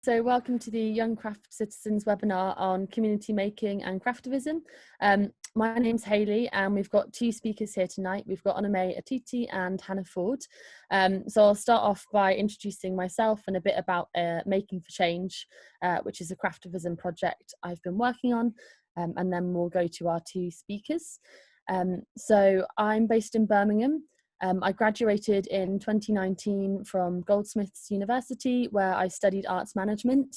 So welcome to the Young Craft Citizens webinar on community making and craftivism. My name's Hayley and we've got two speakers here tonight. We've got Onome Otite and Hannah Ford. So I'll start off by introducing myself and a bit about Making for Change, which is a craftivism project I've been working on, and then we'll go to our two speakers. So I'm based in Birmingham. I graduated in 2019 from Goldsmiths University, where I studied arts management.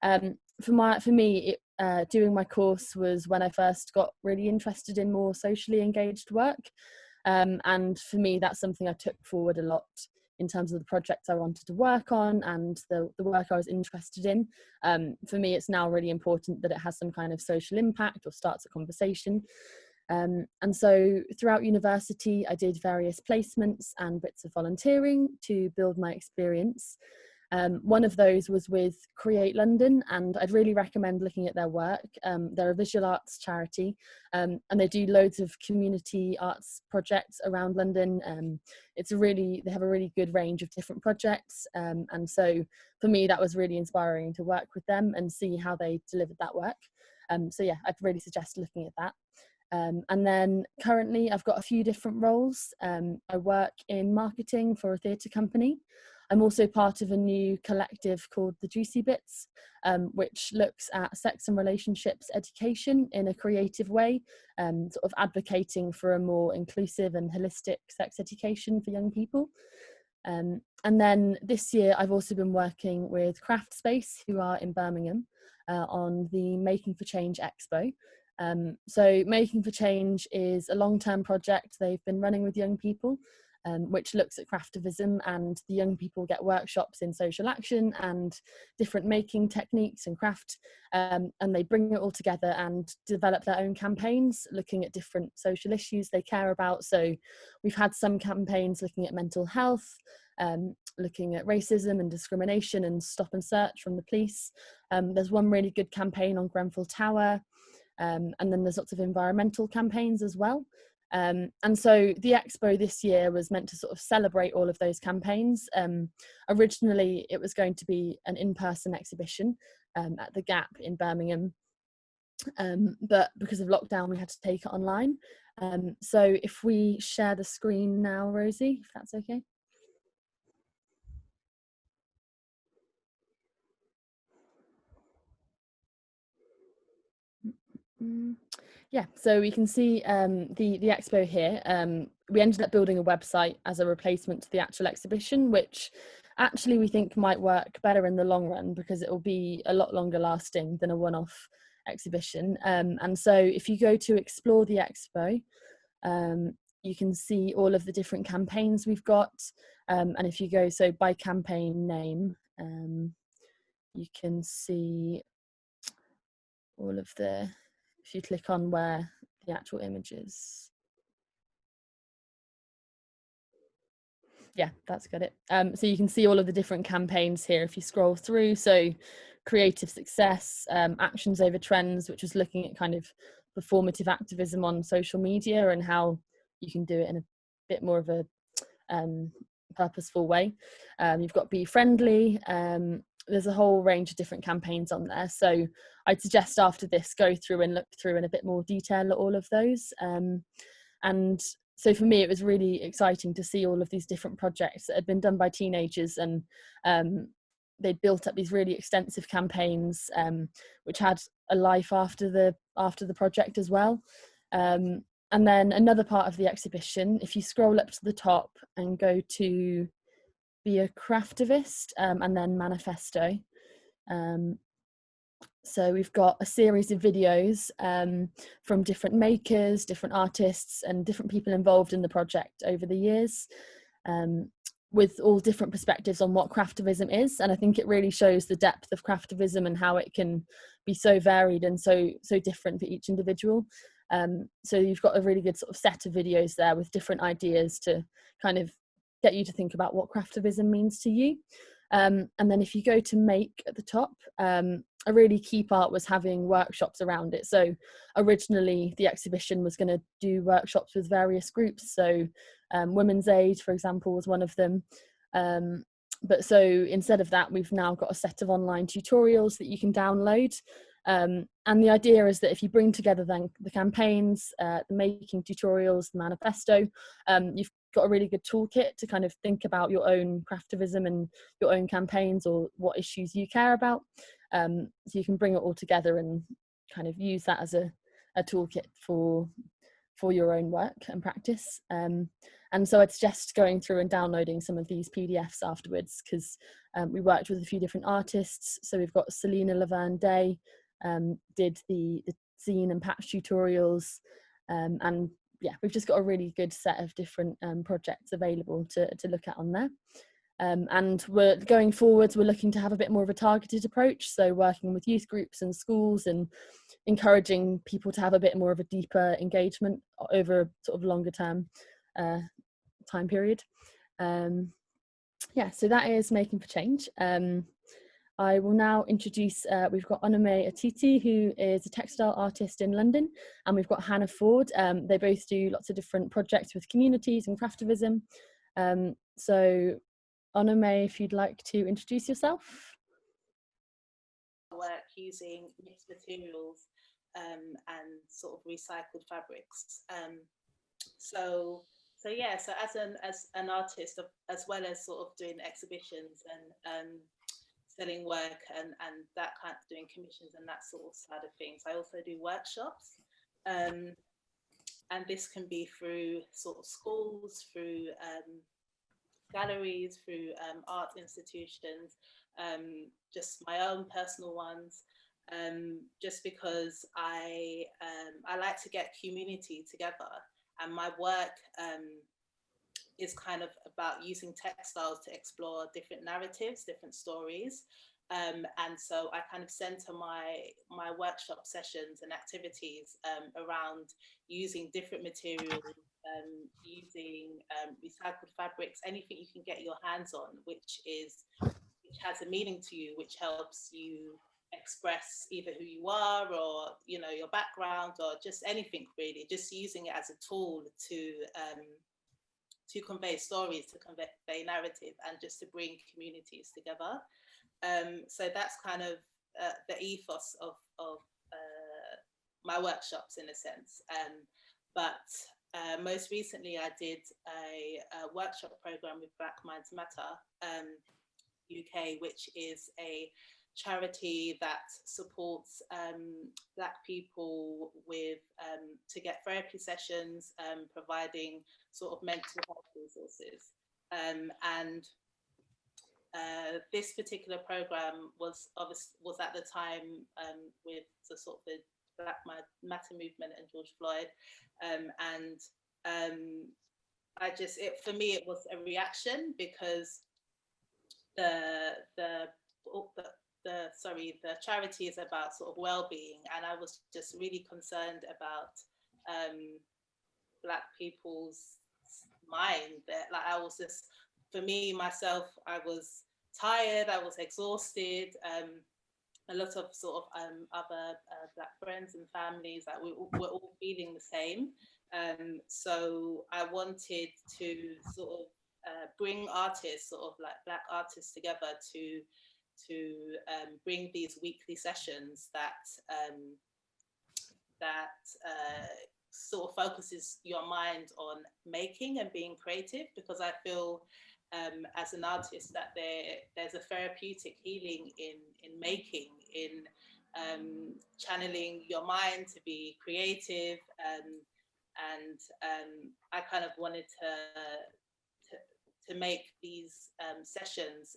For me, doing my course was when I first got really interested in more socially engaged work. And for me, that's something I took forward a lot in terms of the projects I wanted to work on and the work I was interested in. For me, it's now really important that it has some kind of social impact or starts a conversation. And so throughout university, I did various placements and bits of volunteering to build my experience. One of those was with Create London, and I'd really recommend looking at their work. They're a visual arts charity, and they do loads of community arts projects around London. They have a really good range of different projects. And so for me, that was really inspiring to work with them and see how they delivered that work. So yeah, I'd really suggest looking at that. And then currently I've got a few different roles. I work in marketing for a theatre company. I'm also part of a new collective called The Juicy Bits, which looks at sex and relationships education in a creative way, sort of advocating for a more inclusive and holistic sex education for young people. And then this year I've also been working with Craftspace, who are in Birmingham, on the Making for Change Expo. So Making for Change is a long-term project they've been running with young people, which looks at craftivism, and the young people get workshops in social action and different making techniques and craft, and they bring it all together and develop their own campaigns looking at different social issues they care about. So we've had some campaigns looking at mental health, looking at racism and discrimination and stop and search from the police. There's one really good campaign on Grenfell Tower. And then there's lots of environmental campaigns as well. And so the expo this year was meant to sort of celebrate all of those campaigns. Originally, it was going to be an in-person exhibition at the Gap in Birmingham. But because of lockdown, we had to take it online. So if we share the screen now, Rosie, if that's okay. Yeah, so we can see the expo here. We ended up building a website as a replacement to the actual exhibition, which actually we think might work better in the long run because it will be a lot longer lasting than a one-off exhibition. And so if you go to explore the expo, you can see all of the different campaigns we've got. And if you go by campaign name, you can see all of the, if you click on where the actual image is. Yeah, that's got it. So you can see all of the different campaigns here if you scroll through. So creative success, actions over trends, which is looking at kind of performative activism on social media and how you can do it in a bit more of a purposeful way. You've got Be Friendly. There's a whole range of different campaigns on there. So I'd suggest after this, go through and look through in a bit more detail at all of those. And so for me, it was really exciting to see all of these different projects that had been done by teenagers, and they'd built up these really extensive campaigns, which had a life after the project as well. And then another part of the exhibition, if you scroll up to the top and go to Be a Craftivist, and then Manifesto. So we've got a series of videos from different makers, different artists, and different people involved in the project over the years, with all different perspectives on what craftivism is. And I think it really shows the depth of craftivism and how it can be so varied and so different for each individual. So you've got a really good sort of set of videos there with different ideas to kind of get you to think about what craftivism means to you. And then if you go to Make at the top, a really key part was having workshops around it. So originally the exhibition was going to do workshops with various groups. So Women's Aid, for example, was one of them. But so instead of that, we've now got a set of online tutorials that you can download. And the idea is that if you bring together then the campaigns, the making tutorials, the manifesto, you've got a really good toolkit to kind of think about your own craftivism and your own campaigns, or what issues you care about. So you can bring it all together and kind of use that as a toolkit for your own work and practice. And so I'd suggest going through and downloading some of these PDFs afterwards, because we worked with a few different artists. So we've got Selena Laverne Day, did the zine and patch tutorials, and yeah, we've just got a really good set of different projects available to look at on there. And we're going forwards, we're looking to have a bit more of a targeted approach, so working with youth groups and schools and encouraging people to have a bit more of a deeper engagement over a sort of longer term time period. Yeah, so that is Making for Change. I will now introduce, we've got Onome Otite, who is a textile artist in London, and we've got Hannah Ford. They both do lots of different projects with communities and craftivism. So Onome, if you'd like to introduce yourself. Work using mixed materials and sort of recycled fabrics. So as an artist, as well as sort of doing exhibitions and selling work and that kind of doing commissions and that sort of side of things, I also do workshops. And this can be through sort of schools, through galleries, through art institutions, just my own personal ones, just because I like to get community together, and my work is kind of about using textiles to explore different narratives, different stories. And so I kind of center my workshop sessions and activities around using different materials, using recycled fabrics, anything you can get your hands on, which has a meaning to you, which helps you express either who you are, or your background, or just anything really. Just using it as a tool to convey stories, to convey narrative, and just to bring communities together. So that's kind of the ethos of my workshops, in a sense. But most recently, I did a workshop program with Black Minds Matter UK, which is a charity that supports Black people with to get therapy sessions, providing sort of mental health resources. And this particular program was at the time with the sort of the Black Matter movement and George Floyd, and for me it was a reaction, because the charity is about sort of well-being, and I was just really concerned about Black people's mind. That, like, I was just, for me myself, I was tired, I was exhausted. A lot of sort of other Black friends and families, that we're all feeling the same. So I wanted to sort of bring artists, sort of like Black artists, together to bring these weekly sessions that sort of focuses your mind on making and being creative, because I feel as an artist that there's a therapeutic healing in making, in channeling your mind to be creative, and I kind of wanted to make these sessions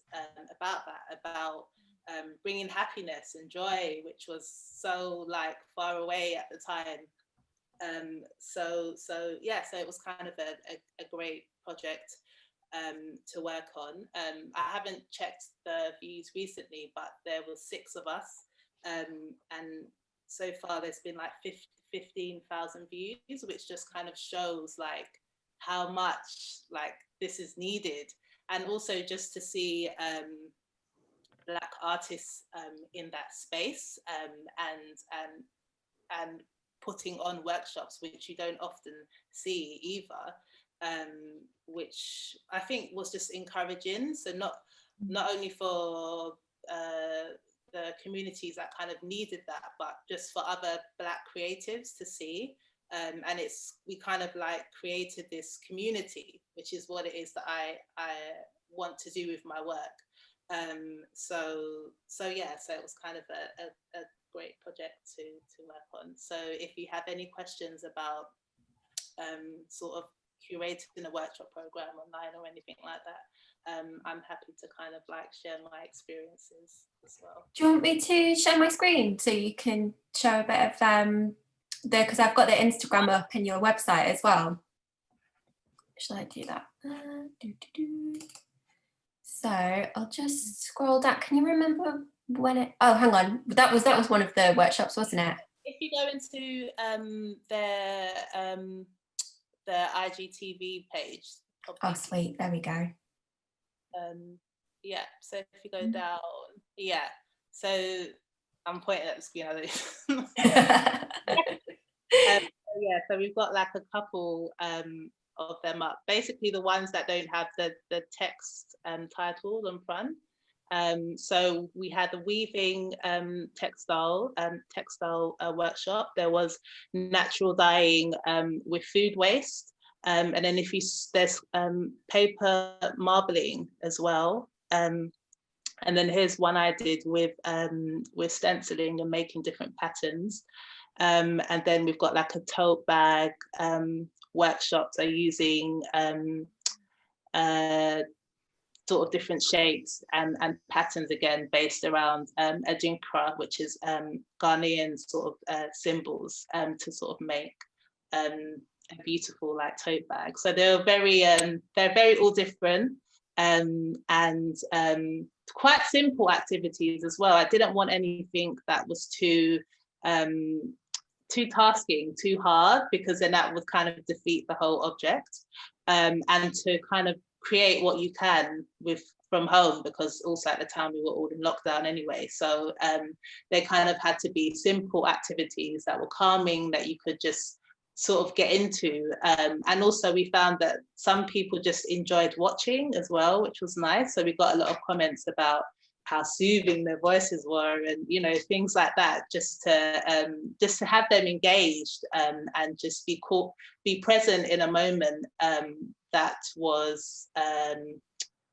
about that, about bringing happiness and joy, which was so like far away at the time. So it was kind of a great project to work on. I haven't checked the views recently, but there were 6 of us, and so far there's been like 15,000 views, which just kind of shows like how much like this is needed. And also just to see Black artists in that space, and putting on workshops, which you don't often see either, which I think was just encouraging. So not not only for the communities that kind of needed that, but just for other Black creatives to see. And we kind of like created this community, which is what it is that I want to do with my work. So it was kind of a great project to work on. So if you have any questions about sort of curating a workshop program online or anything like that, I'm happy to kind of like share my experiences as well. Do you want me to share my screen so you can show a bit of because I've got the Instagram up and your website as well. Shall I do that? So I'll just scroll down. Can you remember when it? Oh, hang on. That was one of the workshops, wasn't it? If you go into their IGTV page. Oh, sweet. There we go. Yeah. So if you go down, yeah. So I'm pointing at the screen. Yeah, so we've got like a couple of them up. Basically, the ones that don't have the text titled on front. So we had the weaving textile workshop. There was natural dyeing with food waste, and then there's paper marbling as well. And then here's one I did with stenciling and making different patterns. And then we've got like a tote bag workshop, so using sort of different shapes and patterns, again based around Adinkra, which is Ghanaian sort of symbols, to sort of make a beautiful like tote bag. So they're very all different and quite simple activities as well. I didn't want anything that was too tasking, too hard, because then that would kind of defeat the whole object. And to kind of create what you can from home, because also at the time we were all in lockdown anyway. So they kind of had to be simple activities that were calming, that you could just sort of get into. And also we found that some people just enjoyed watching as well, which was nice. So we got a lot of comments about how soothing their voices were, and things like that, just to have them engaged, and just be present in a moment that was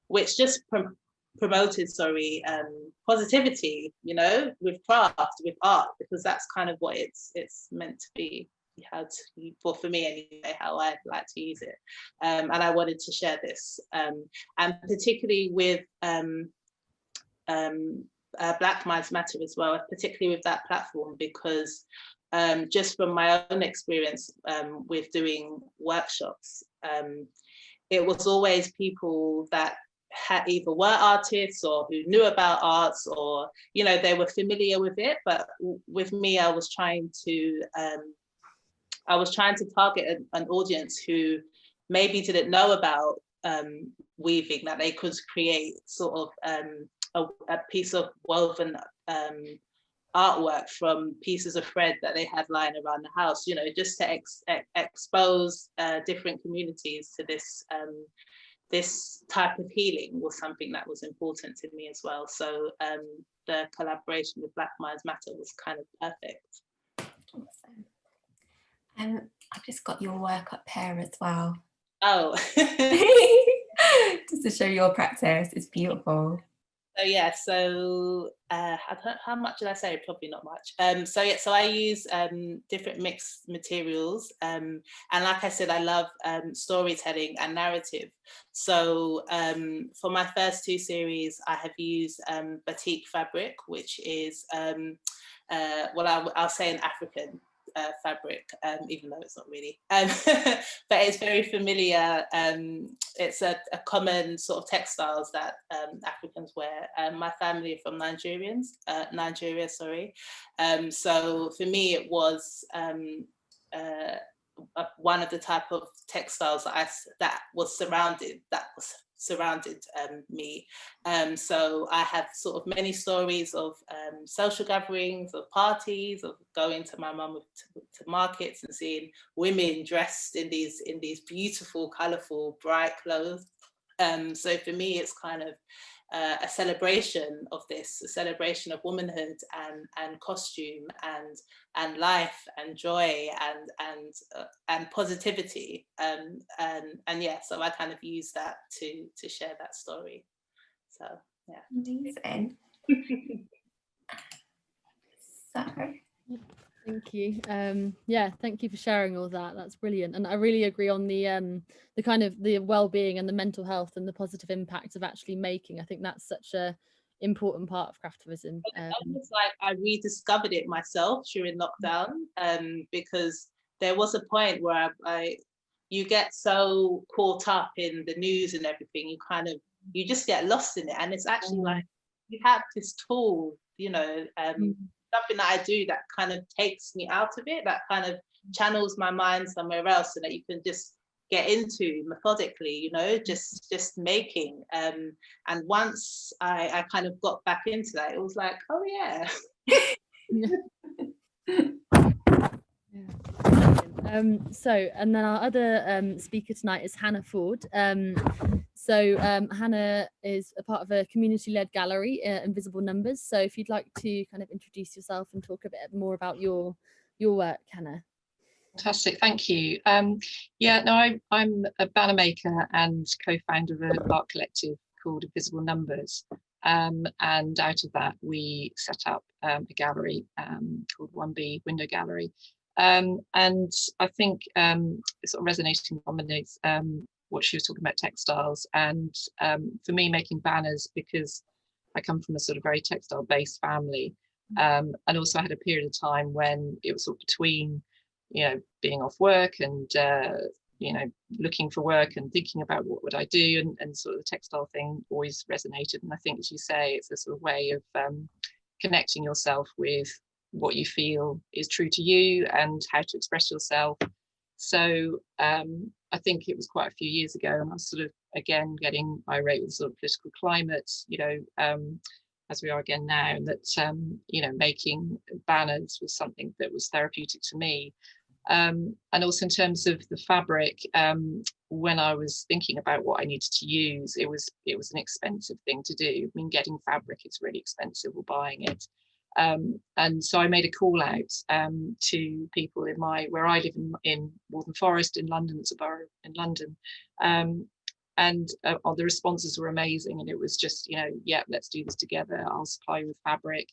which just promoted positivity, with craft, with art, because that's kind of what it's meant to be. For me anyway, how I'd like to use it, and I wanted to share this, and particularly with Black Lives Matter as well, particularly with that platform, because just from my own experience with doing workshops, it was always people that either were artists or who knew about arts, or they were familiar with it. But with me, I was trying to target an audience who maybe didn't know about weaving, that they could create sort of a piece of woven artwork from pieces of thread that they had lying around the house, just to expose different communities to this type of healing was something that was important to me as well. So the collaboration with Black Lives Matter was kind of perfect. Awesome. I've just got your work up here as well. Oh. Just to show your practice, it's beautiful. So yeah, how much did I say? Probably not much. So I use different mixed materials, and like I said, I love storytelling and narrative. So for my first two series, I have used batik fabric, which is I'll say an African fabric, even though it's not really, but it's very familiar. It's a common sort of textiles that Africans wear. My family are from Nigeria, sorry. So for me, it was one of the type of textiles that surrounded me. So I have sort of many stories of social gatherings, of parties, of going to my mum to markets and seeing women dressed in these beautiful, colourful, bright clothes. So for me, it's kind of a celebration of this, a celebration of womanhood and costume and life and joy and positivity. And yeah, so I kind of use that to share that story. So yeah. Amazing. So Thank you. Yeah, thank you for sharing all that. That's brilliant. And I really agree on the kind of the well-being and the mental health and the positive impact of actually making. I think that's such a important part of craftivism. Almost like I rediscovered it myself during lockdown, because there was a point where you get so caught up in the news and everything, you just get lost in it. And it's actually like you have this tool, something that I do that kind of takes me out of it, that kind of channels my mind somewhere else, so that you can just get into methodically, just making. And once I kind of got back into that, it was like, oh yeah. So, and then our other speaker tonight is Hannah Ford. So Hannah is a part of a community-led gallery, Invisible Numbers. So if you'd like to kind of introduce yourself and talk a bit more about your work, Hannah. Fantastic, thank you. Yeah, no, I'm a banner maker and co-founder of an art collective called Invisible Numbers. And out of that, we set up a gallery called 1B Window Gallery. And I think it's sort of resonating on what she was talking about, textiles, and for me making banners, because I come from a sort of very textile based family, and also I had a period of time when it was sort of between being off work and looking for work and thinking about what would I do, and sort of the textile thing always resonated. And I think, as you say, it's a sort of way of connecting yourself with what you feel is true to you and how to express yourself. So I think it was quite a few years ago, and I was sort of again getting irate with sort of political climate, as we are again now, and that making banners was something that was therapeutic to me. And also in terms of the fabric, when I was thinking about what I needed to use, it was an expensive thing to do. I mean, getting fabric is really expensive, or buying it. And so I made a call out to people where I live in Waltham Forest in London. It's a borough in London. And the responses were amazing, and it was just, yeah, let's do this together. I'll supply you with fabric.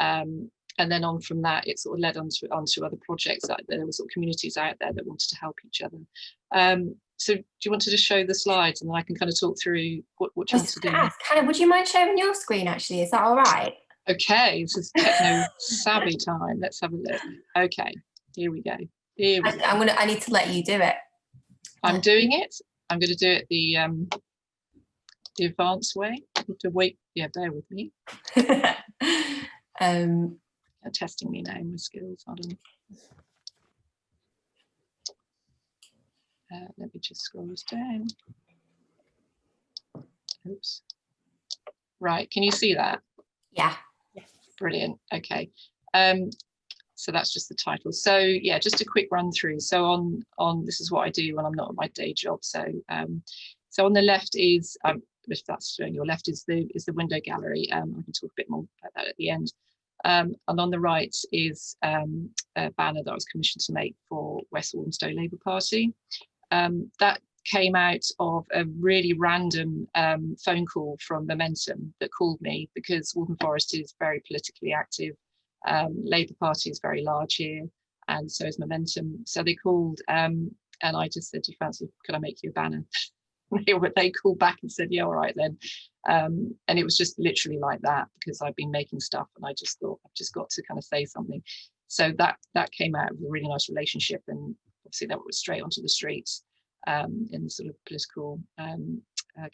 And then on from that, it sort of led onto other projects. There were sort of communities out there that wanted to help each other. So do you want to just show the slides, and then I can kind of talk through what you want to do? Hannah, would you mind sharing your screen actually? Is that all right? Okay, this is techno savvy time. Let's have a look. Okay, here we go. I need to let you do it. I'm doing it. I'm going to do it the advanced way. I have to wait. Yeah, bear with me. They're testing me now, my skills. Hold on. Let me just scroll this down. Oops. Right, can you see that? Yeah. Brilliant. Okay. So that's just the title. So yeah, just a quick run through. So on this is what I do when I'm not at my day job. So so on the left is if that's showing your left is the window gallery. I can talk a bit more about that at the end. And on the right is a banner that I was commissioned to make for West Walthamstow Labour Party. That came out of a really random phone call from Momentum that called me, because Waltham Forest is very politically active. Labour Party is very large here, and so is Momentum. So they called, and I just said, "Do you fancy? Could I make you a banner?" They called back and said, "Yeah, all right then." And it was just literally like that, because I've been making stuff, and I just thought I've just got to kind of say something. So that came out of a really nice relationship, and obviously that was straight onto the streets in the sort of political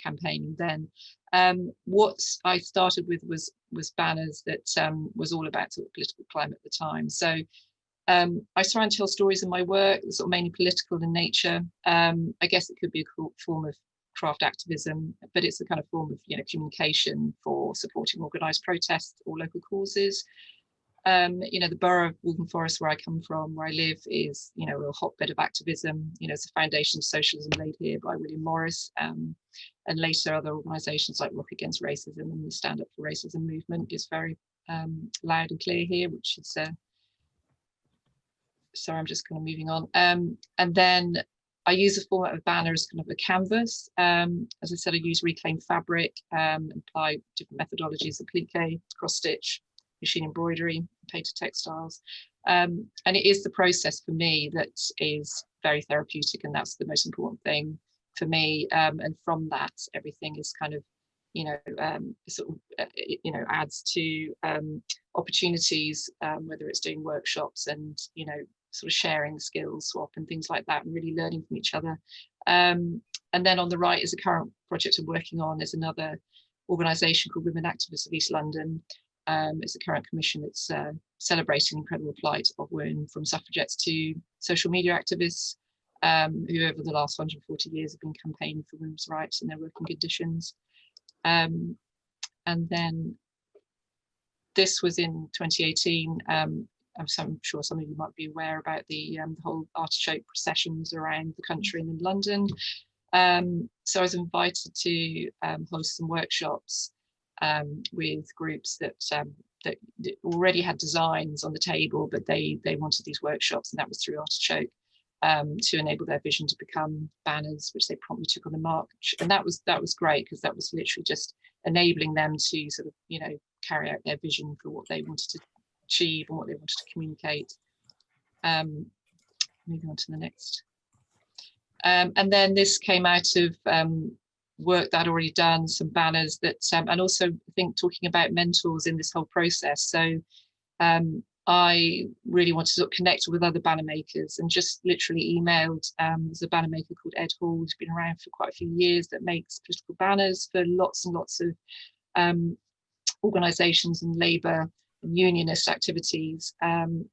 campaigning then. What I started with was banners that was all about sort of political climate at the time. So I try and tell stories in my work, sort of mainly political in nature. I guess it could be a form of craft activism, but it's a kind of form of communication for supporting organised protests or local causes. You know, the borough of Waltham Forest, where I come from, where I live, is, you know, a hotbed of activism. You know, it's the foundation of socialism laid here by William Morris, and later other organisations like Rock Against Racism and the Stand Up for Racism movement is very loud and clear here, which is sorry, I'm just kind of moving on. And then I use the format of banner as kind of a canvas. As I said, I use reclaimed fabric, apply different methodologies, applique, cross stitch, machine embroidery, painted textiles. And it is the process for me that is very therapeutic, and that's the most important thing for me. And from that, everything is kind of, you know, sort of, you know, adds to opportunities, whether it's doing workshops and, you know, sort of sharing skills swap and things like that, and really learning from each other. And then on the right is a current project I'm working on. There's another organisation called Women Activists of East London. It's a current commission that's celebrating the incredible plight of women, from suffragettes to social media activists, who over the last 140 years have been campaigning for women's rights and their working conditions. And then this was in 2018. I'm sure some of you might be aware about the whole artichoke processions around the country and in London. So I was invited to host some workshops with groups that already had designs on the table, but they wanted these workshops, and that was through Artichoke, to enable their vision to become banners, which they promptly took on the march. And that was great, because that was literally just enabling them to sort of, you know, carry out their vision for what they wanted to achieve and what they wanted to communicate. Moving on to the next. And then this came out of work that I'd already done, some banners that, and also I think talking about mentors in this whole process. So I really wanted to sort of connect with other banner makers, and just literally emailed, there's a banner maker called Ed Hall, who's been around for quite a few years, that makes political banners for lots and lots of organisations and labour and unionist activities.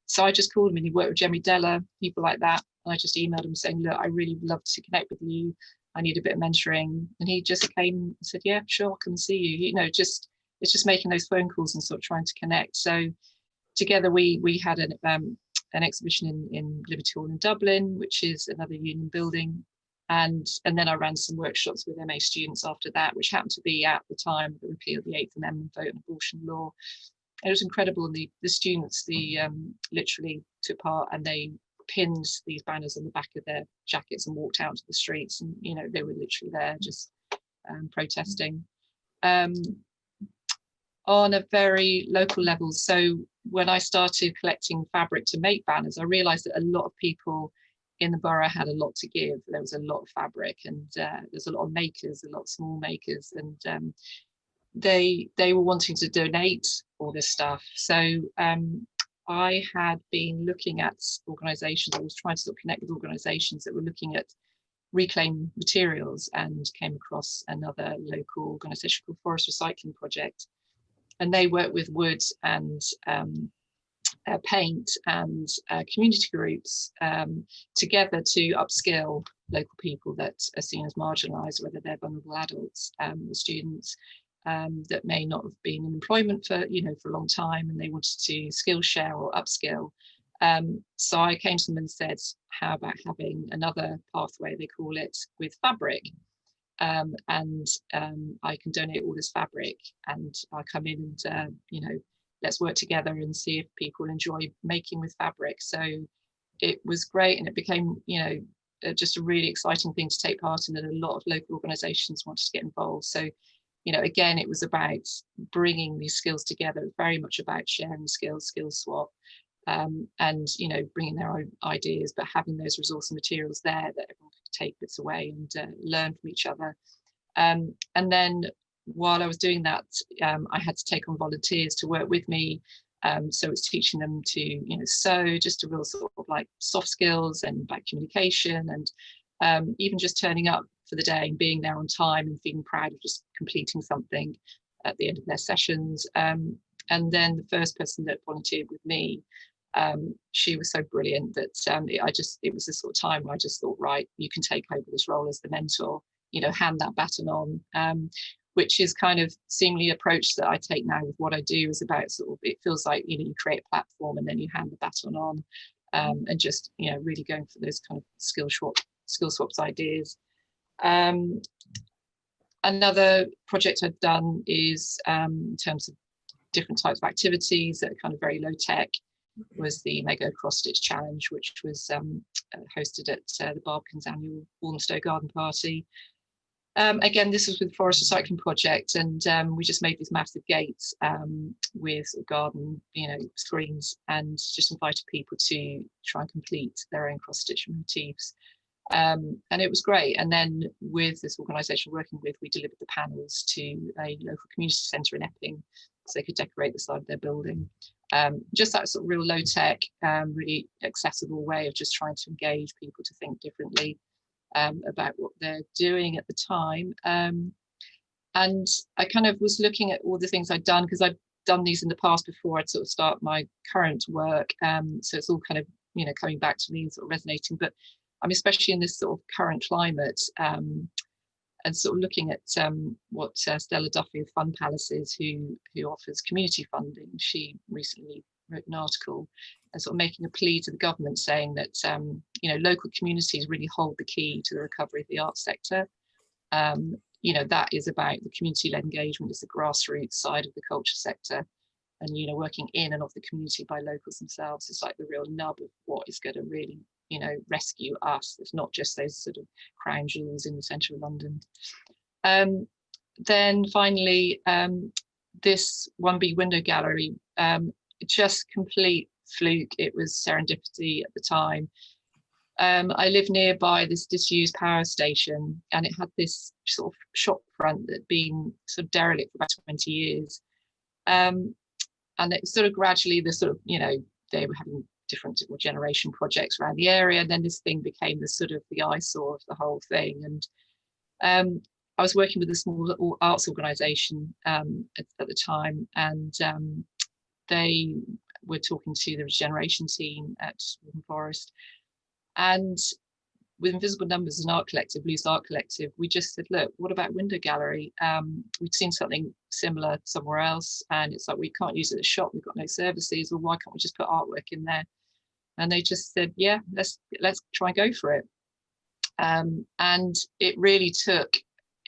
So I just called him, and he worked with Jemmy Della, people like that. And I just emailed him saying, look, I really would love to connect with you. I need a bit of mentoring. And he just came and said, yeah, sure, I'll come see you. You know, it's just making those phone calls and sort of trying to connect. So together we had an exhibition in Liberty Hall in Dublin, which is another union building. And then I ran some workshops with MA students after that, which happened to be at the time of the repeal of the 8th Amendment vote on abortion law. It was incredible. And the students, literally took part, and they pinned these banners on the back of their jackets and walked out to the streets. And, you know, they were literally there just protesting. On a very local level. So when I started collecting fabric to make banners, I realized that a lot of people in the borough had a lot to give. There was a lot of fabric, and there's a lot of makers, a lot of small makers, and they were wanting to donate all this stuff. So I had been looking at organisations. I was trying to sort of connect with organisations that were looking at reclaimed materials, and came across another local organisation called Forest Recycling Project, and they work with wood and paint and community groups together to upskill local people that are seen as marginalised, whether they're vulnerable adults or students that may not have been in employment for a long time, and they wanted to skill share or upskill. So I came to them and said, how about having another pathway, they call it, with fabric? And I can donate all this fabric, and I come in and let's work together and see if people enjoy making with fabric. So it was great, and it became just a really exciting thing to take part in, and a lot of local organisations wanted to get involved. So again, it was about bringing these skills together, very much about sharing skills swap, and bringing their own ideas, but having those resource and materials there that everyone could take bits away and learn from each other. And then while I was doing that, I had to take on volunteers to work with me. So it's teaching them to sew, just a real sort of like soft skills and about communication, and even just turning up for the day and being there on time and feeling proud of just completing something at the end of their sessions. And then the first person that volunteered with me, she was so brilliant that it was this sort of time where I just thought, right, you can take over this role as the mentor, hand that baton on. which is kind of seemingly approach that I take now with what I do, is about sort of, it feels like, you know, you create a platform and then you hand the baton on, and just, you know, really going for those kind of skill swaps ideas. Another project I've done is in terms of different types of activities that are kind of very low tech, was the Mega Cross Stitch Challenge, which was hosted at the Barbican's annual Walthamstow garden party. Again, this was with the Forest Recycling Project, and we just made these massive gates with sort of garden, you know, screens, and just invited people to try and complete their own cross stitch motifs. And it was great. And then with this organisation we're working with, we delivered the panels to a local community centre in Epping, so they could decorate the side of their building. Just that sort of real low tech, really accessible way of just trying to engage people to think differently about what they're doing at the time. And I kind of was looking at all the things I'd done, because I'd done these in the past before I'd sort of start my current work. So it's all kind of, you know, coming back to me and sort of resonating. But I'm especially in this sort of current climate, and sort of looking at what Stella Duffy of Fund Palaces, who offers community funding, she recently wrote an article and sort of making a plea to the government, saying that you know, local communities really hold the key to the recovery of the arts sector. You know, that is about the community-led engagement, it's the grassroots side of the culture sector, and, you know, working in and of the community by locals themselves is like the real nub of what is going to really, you know, rescue us. It's not just those sort of crown jewels in the centre of London. Then finally, this 1B window gallery, just complete fluke. It was serendipity at the time. I live nearby this disused power station, and it had this sort of shop front that had been sort of derelict for about 20 years. And it sort of gradually, the sort of, you know, they were having different generation projects around the area, and then this thing became the sort of the eyesore of the whole thing. And I was working with a small arts organisation at the time, and they were talking to the regeneration team at Waltham Forest, and with Invisible Numbers and Art Collective, Loose Art Collective, we just said, look, what about window gallery? We'd seen something similar somewhere else, and it's like, we can't use it at a shop, we've got no services, well, why can't we just put artwork in there? And they just said, yeah, let's try and go for it. And it really took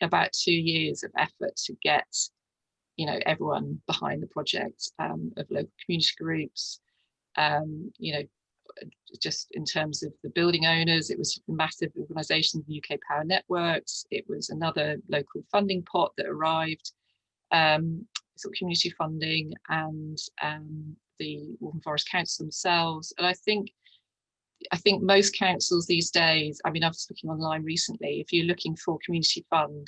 about 2 years of effort to get, you know, everyone behind the project, of local community groups, you know, just in terms of the building owners, it was a massive organisation, the UK Power Networks. It was another local funding pot that arrived, sort of community funding, and the Waltham Forest Council themselves. And I think most councils these days, I mean, I was looking online recently, if you're looking for community fund,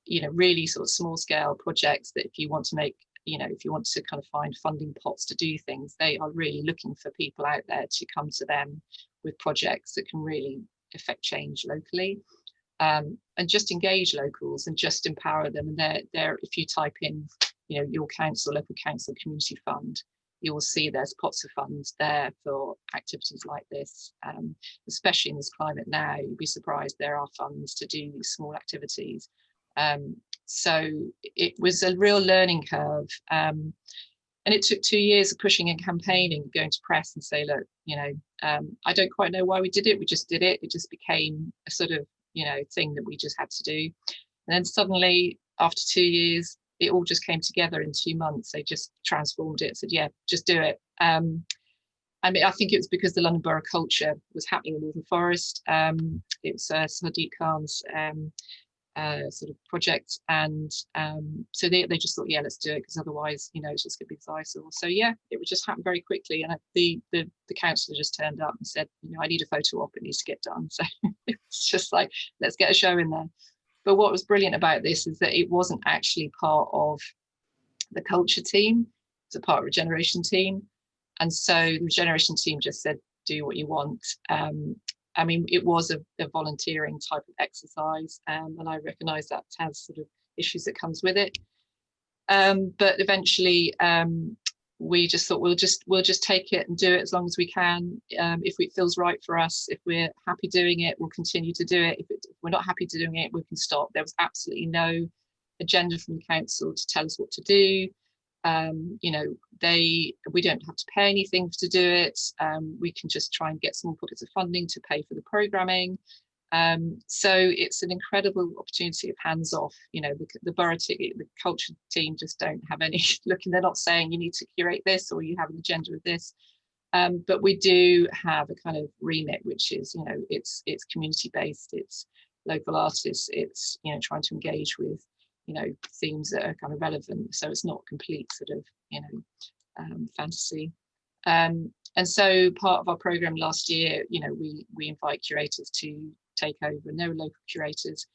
you know, really sort of small scale projects that if you want to make, you know, if you want to kind of find funding pots to do things, they are really looking for people out there to come to them with projects that can really affect change locally, and just engage locals and just empower them. And they're if you type in, you know, your council, local council community fund, you will see there's pots of funds there for activities like this, especially in this climate now. You'd be surprised there are funds to do these small activities. So it was a real learning curve, and it took 2 years of pushing and campaigning, going to press and say, look, you know, I don't quite know why we did it, we just did it. It just became a sort of, you know, thing that we just had to do. And then suddenly, after 2 years, it all just came together in 2 months. They just transformed it, said, yeah, just do it. I mean, I think it was because the London Borough culture was happening in Waltham Forest. It's Sadiq Khan's sort of project, and so they just thought, yeah, let's do it, because otherwise, you know, it's just gonna be this eyesore. So yeah, it would just happen very quickly, and the councillor just turned up and said, you know, I need a photo op, it needs to get done. So it's just like, let's get a show in there. But what was brilliant about this is that it wasn't actually part of the culture team, it's a part of the regeneration team, and so the regeneration team just said, do what you want. I mean, it was a volunteering type of exercise, and I recognise that has sort of issues that comes with it. But eventually, we just thought we'll just take it and do it as long as we can. If it feels right for us, if we're happy doing it, we'll continue to do it. If we're not happy doing it, we can stop. There was absolutely no agenda from the council to tell us what to do. You know, we don't have to pay anything to do it. We can just try and get small pockets of funding to pay for the programming. So it's an incredible opportunity of hands-off. You know, the borough the culture team just don't have any looking. They're not saying you need to curate this or you have an agenda of this. But we do have a kind of remit, which is, you know, it's community based, it's local artists, it's, you know, trying to engage with, you know, themes that are kind of relevant. So it's not complete sort of, you know, fantasy. And so part of our program last year, you know, we invite curators to take over, and there were local curators.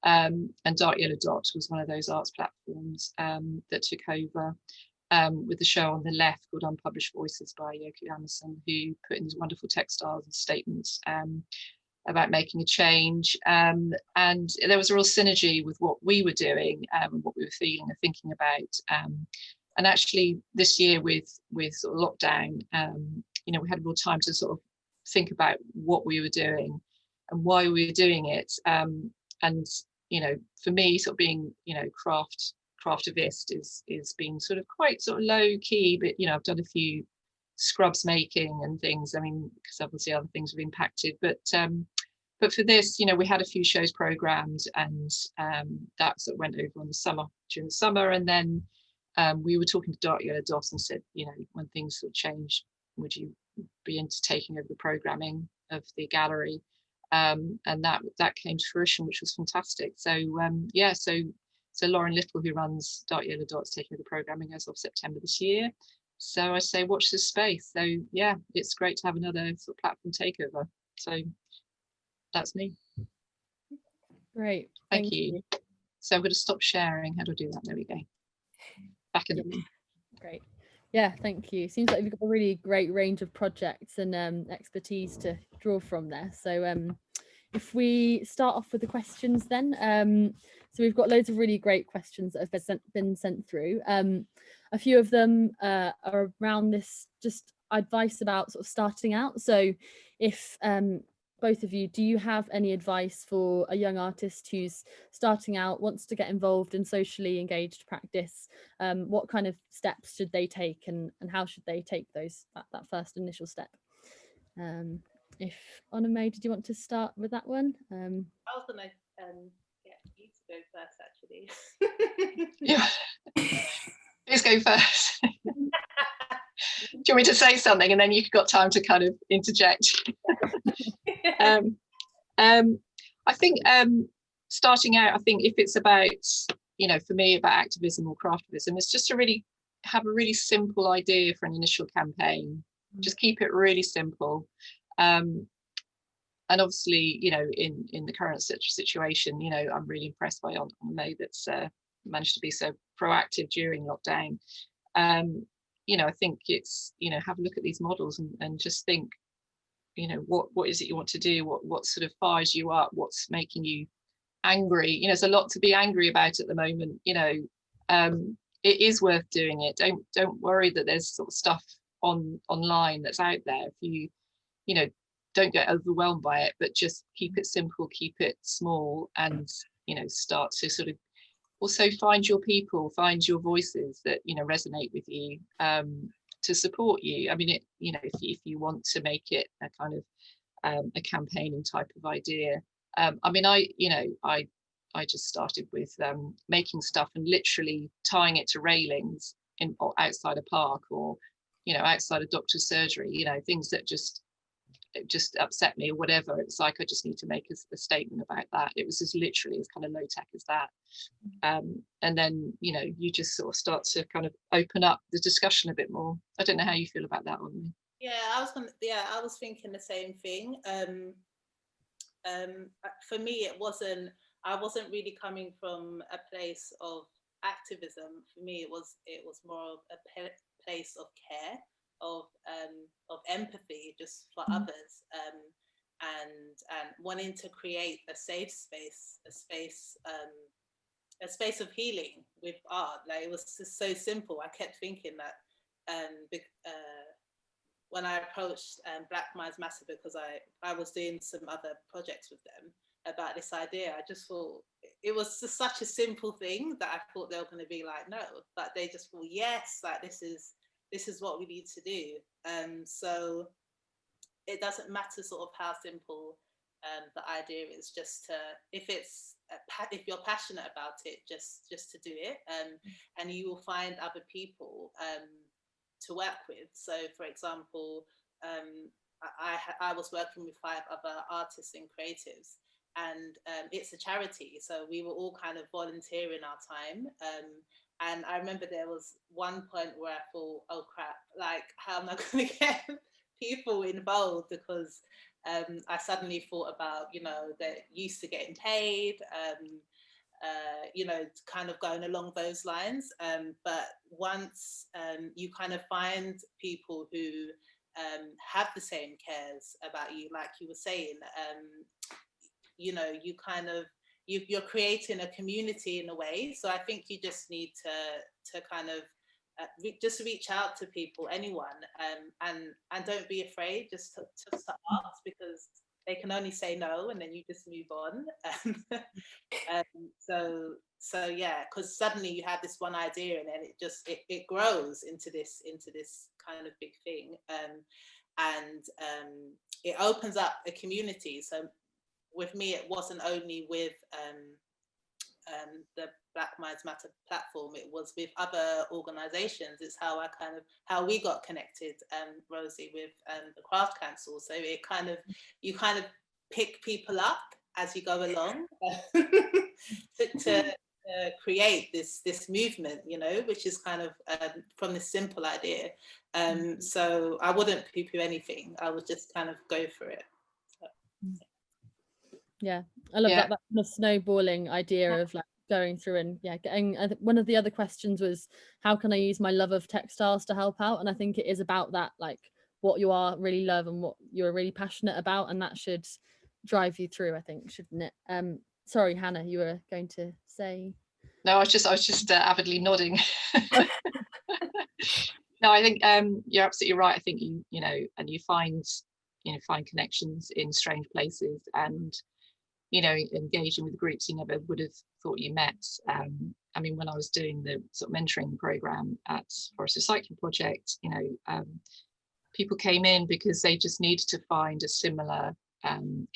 And Dark Yellow Dot was one of those arts platforms that took over. With the show on the left called Unpublished Voices by Yoko Emerson, who put in these wonderful textiles and statements about making a change. And there was a real synergy with what we were doing, what we were feeling and thinking about. And actually this year with sort of lockdown, you know, we had real time to sort of think about what we were doing and why we were doing it. And, you know, for me, sort of being, you know, craftivist is being sort of quite sort of low key, but, you know, I've done a few scrubs making and things, I mean, because obviously other things have impacted, but for this, you know, we had a few shows programmed, and that sort of went over on the summer, during the summer, and then we were talking to Dark Yellow Dot and said, you know, when things sort of change, would you be into taking over the programming of the gallery? And that came to fruition, which was fantastic. So yeah, so Lauren Little, who runs Dark Yellow Dot, is taking over the programming as of September this year. So I say watch this space. So yeah, it's great to have another sort of platform takeover. So that's me. Great. Thank you. So I'm going to stop sharing. How do I do that? There we go. Back in the room. Great. Yeah, thank you. Seems like you've got a really great range of projects and expertise to draw from there. So if we start off with the questions then, so we've got loads of really great questions that have been sent through. A few of them are around this, just advice about sort of starting out. So if both of you, do you have any advice for a young artist who's starting out, wants to get involved in socially engaged practice? What kind of steps should they take, and how should they take that first initial step? If Onome, did you want to start with that one? I was gonna get you to go first, actually. Yeah. Please go first. Do you want me to say something and then you've got time to kind of interject? I think starting out, I think if it's about, you know, for me about activism or craftivism, it's just to really have a really simple idea for an initial campaign. Just keep it really simple. And obviously, you know, in the current situation, you know, I'm really impressed by Onome that's managed to be so proactive during lockdown. You know, I think it's, you know, have a look at these models and just think, you know, what is it you want to do? What sort of fires you up? What's making you angry? You know, there's a lot to be angry about at the moment. You know, it is worth doing it. Don't worry that there's sort of stuff online that's out there. If you know, don't get overwhelmed by it, but just keep it simple, keep it small, and, you know, start to sort of also find your people, find your voices that, you know, resonate with you, to support you. I mean, it, you know, if you want to make it a kind of a campaigning type of idea. I mean, I just started with making stuff and literally tying it to railings or outside a park, or, you know, outside a doctor's surgery, you know, things that just upset me or whatever. It's like, I just need to make a statement about that. It was as literally as kind of low tech as that. And then, you know, you just sort of start to kind of open up the discussion a bit more. I don't know how you feel about that one. Yeah, I was thinking the same thing. For me, I wasn't really coming from a place of activism. For me, it was more of a place of care, of empathy, just for others, and wanting to create a safe space, a space of healing with art. Like, it was just so simple. I kept thinking that when I approached Black Minds Massive, because I was doing some other projects with them about this idea, I just thought it was just such a simple thing that I thought they were going to be like, no, but they just thought, yes, like this is what we need to do. So it doesn't matter sort of how simple the idea is, just to, if you're passionate about it, just to do it, and you will find other people to work with. So for example, I was working with 5 other artists and creatives, and it's a charity, so we were all kind of volunteering our time, and I remember there was one point where I thought, oh crap, like how am I going to get people involved, because I suddenly thought about, you know, they're used to getting paid, you know, kind of going along those lines, but once you kind of find people who have the same cares about you, like you were saying, you know, you kind of, you're creating a community in a way. So I think you just need to kind of just reach out to people, anyone, and don't be afraid, just to ask, because they can only say no, and then you just move on. So yeah, because suddenly you have this one idea, and then it grows into this kind of big thing, and it opens up a community. So with me, it wasn't only with the Black Minds Matter platform, it was with other organisations. It's how we got connected, Rosie, with the Craft Council. So you kind of pick people up as you go along to create this movement, you know, which is kind of from this simple idea. So I wouldn't poo-poo anything. I would just kind of go for it. So. Yeah, I love that kind of snowballing idea of like going through and getting. I think one of the other questions was, how can I use my love of textiles to help out? And I think it is about that, like what you are really love and what you're really passionate about, and that should drive you through, I think, shouldn't it? Sorry, Hannah, you were going to say. No, I was just avidly nodding. No, I think you're absolutely right. I think you know, and you find connections in strange places, and you know, engaging with groups you never would have thought you met. I mean, when I was doing the sort of mentoring program at Forest Recycling Project, you know, people came in because they just needed to find a similar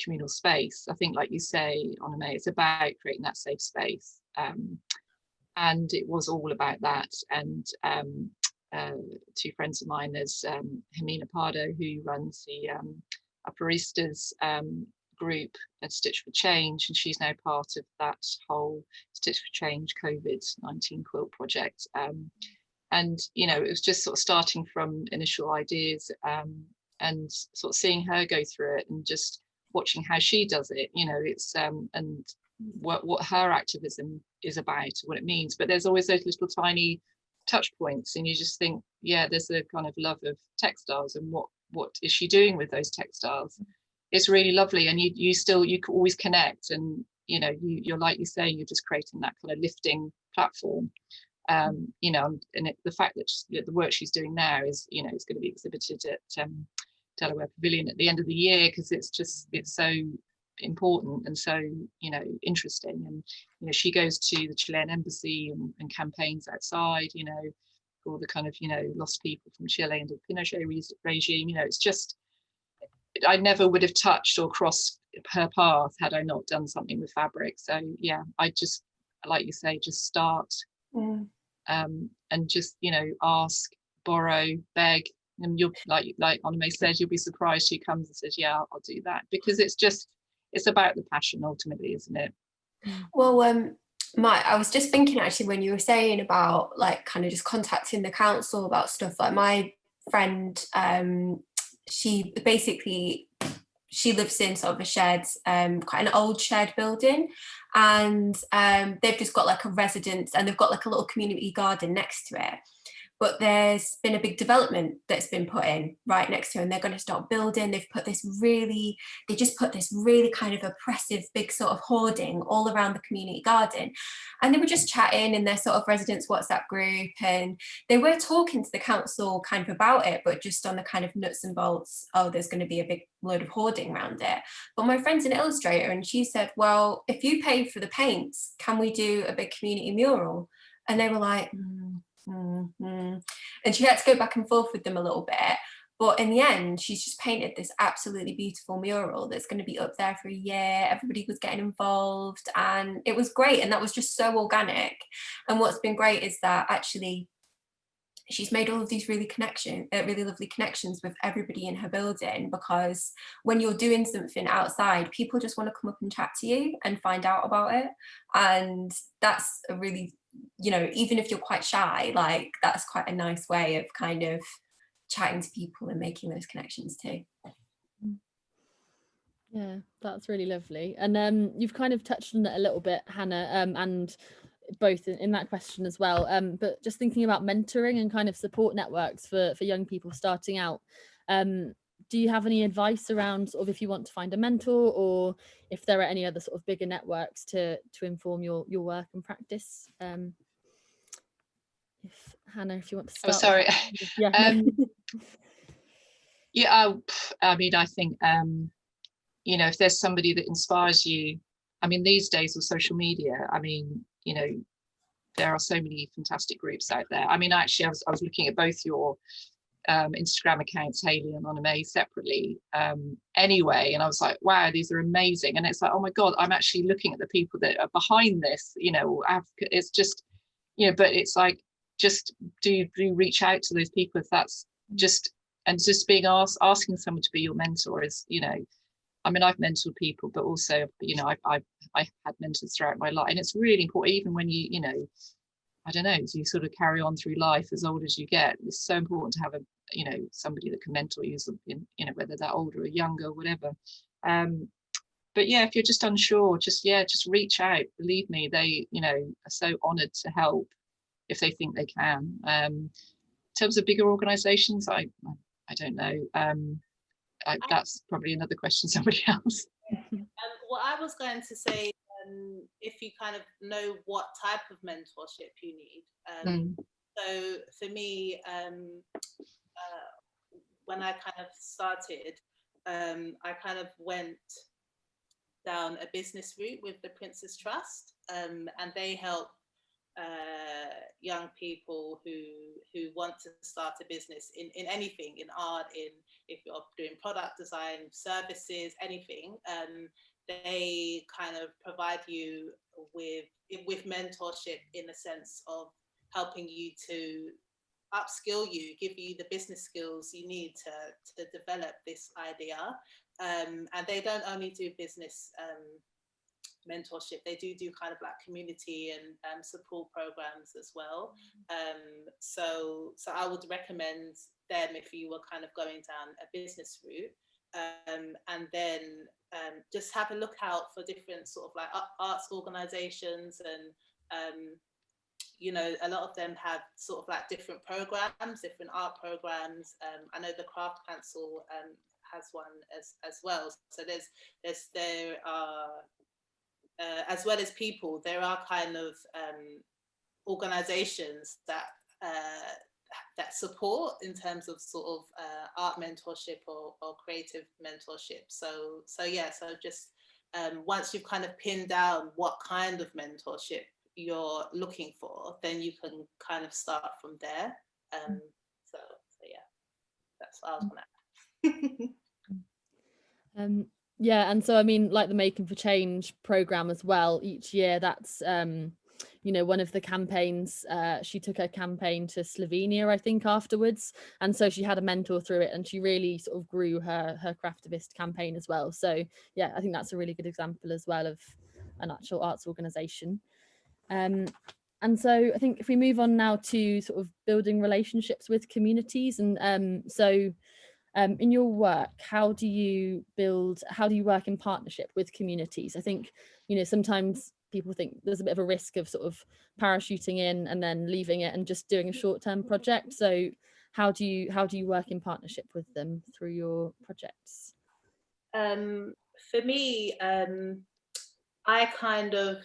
communal space. I think, like you say, Onome, it's about creating that safe space, and it was all about that. And 2 friends of mine, there's Jimena Pardo, who runs the Upperistas group at Stitch for Change, and she's now part of that whole Stitch for Change COVID-19 quilt project. And you know, it was just sort of starting from initial ideas, and sort of seeing her go through it and just watching how she does it. You know, it's and what her activism is about, what it means. But there's always those little tiny touch points, and you just think, yeah, there's a kind of love of textiles, and what is she doing with those textiles? It's really lovely, and you can always connect, and you know, you're like you say, you're just creating that kind of lifting platform. You know, and the fact that the work she's doing now is, you know, it's going to be exhibited at Delaware Pavilion at the end of the year, because it's so important and so, you know, interesting. And you know, she goes to the Chilean embassy and campaigns outside, you know, for the kind of, you know, lost people from Chile under the Pinochet regime. You know, it's just, I never would have touched or crossed her path had I not done something with fabric. So yeah, I just, like you say, just start. And just, you know, ask, borrow, beg, and you'll, like Onome said, you'll be surprised who comes and says, yeah, I'll do that, because it's about the passion ultimately, isn't it? Well, I was just thinking actually, when you were saying about like kind of just contacting the council about stuff, like my friend, she lives in sort of a shared, quite an old shared building, and they've just got like a residence, and they've got like a little community garden next to it. but there's been a big development that's been put in right next to it, and they're going to start building. They just put this really kind of oppressive big sort of hoarding all around the community garden. And they were just chatting in their sort of residents WhatsApp group, and they were talking to the council kind of about it, but just on the kind of nuts and bolts, oh, there's going to be a big load of hoarding around it. But my friend's an illustrator, and she said, well, if you pay for the paints, can we do a big community mural? And they were like, and she had to go back and forth with them a little bit, but in the end she's just painted this absolutely beautiful mural that's going to be up there for a year. Everybody was getting involved and it was great, and that was just so organic. And what's been great is that actually she's made all of these really lovely connections with everybody in her building, because when you're doing something outside, people just want to come up and chat to you and find out about it. And that's a really, you know, even if you're quite shy, like that's quite a nice way of kind of chatting to people and making those connections too. Yeah, that's really lovely. And you've kind of touched on it a little bit, Hannah, and both in that question as well, but just thinking about mentoring and kind of support networks for young people starting out, do you have any advice around sort of if you want to find a mentor, or if there are any other sort of bigger networks to inform your work and practice? If Hannah, if you want to start. Oh, sorry. Yeah. Yeah, I mean, I think you know, if there's somebody that inspires you, I mean, these days with social media, I mean, you know, there are so many fantastic groups out there. I mean, actually, I was looking at both your Instagram accounts, Hayley and Onome, separately anyway, and I was like, wow, these are amazing. And it's like, oh my God, I'm actually looking at the people that are behind this, you know. It's just, you know, but it's like, just do reach out to those people if that's just, and just being asking someone to be your mentor is, you know, I mean, I've mentored people, but also, you know, I've had mentors throughout my life, and it's really important, even when you know, I don't know, you sort of carry on through life as old as you get. It's so important to have a, you know, somebody that can mentor you, you know, whether they're older or younger, whatever. But yeah, if you're just unsure, just reach out. Believe me, they, you know, are so honoured to help if they think they can. In terms of bigger organisations, I don't know. That's probably another question, somebody else. What I was going to say, if you kind of know what type of mentorship you need. So for me, when I kind of started, I kind of went down a business route with the Prince's Trust, and they help young people who want to start a business in anything, in art, if you're doing product design, services, anything. They kind of provide you with mentorship, in a sense of helping you to upskill you, give you the business skills you need to develop this idea. And they don't only do business mentorship, they do kind of like community and support programs as well. So I would recommend them if you were kind of going down a business route. And then just have a look out for different sort of like arts organizations, and you know, a lot of them have sort of like different programs, different art programs. I know the Craft Council has one as well. So there are as well as people, there are kind of organizations that support in terms of sort of art mentorship or creative mentorship. So just once you've kind of pinned down what kind of mentorship you're looking for, then you can kind of start from there. So yeah, that's what I was going to add. Yeah, and so I mean, like the Making for Change program as well, each year that's you know, one of the campaigns, she took her campaign to Slovenia, I think, afterwards, and so she had a mentor through it, and she really sort of grew her Craftivist campaign as well. So yeah, I think that's a really good example as well of an actual arts organisation. And so I think if we move on now to sort of building relationships with communities, and in your work, how do you work in partnership with communities? I think, you know, sometimes people think there's a bit of a risk of sort of parachuting in and then leaving it and just doing a short-term project. So how do you work in partnership with them through your projects? For me, I kind of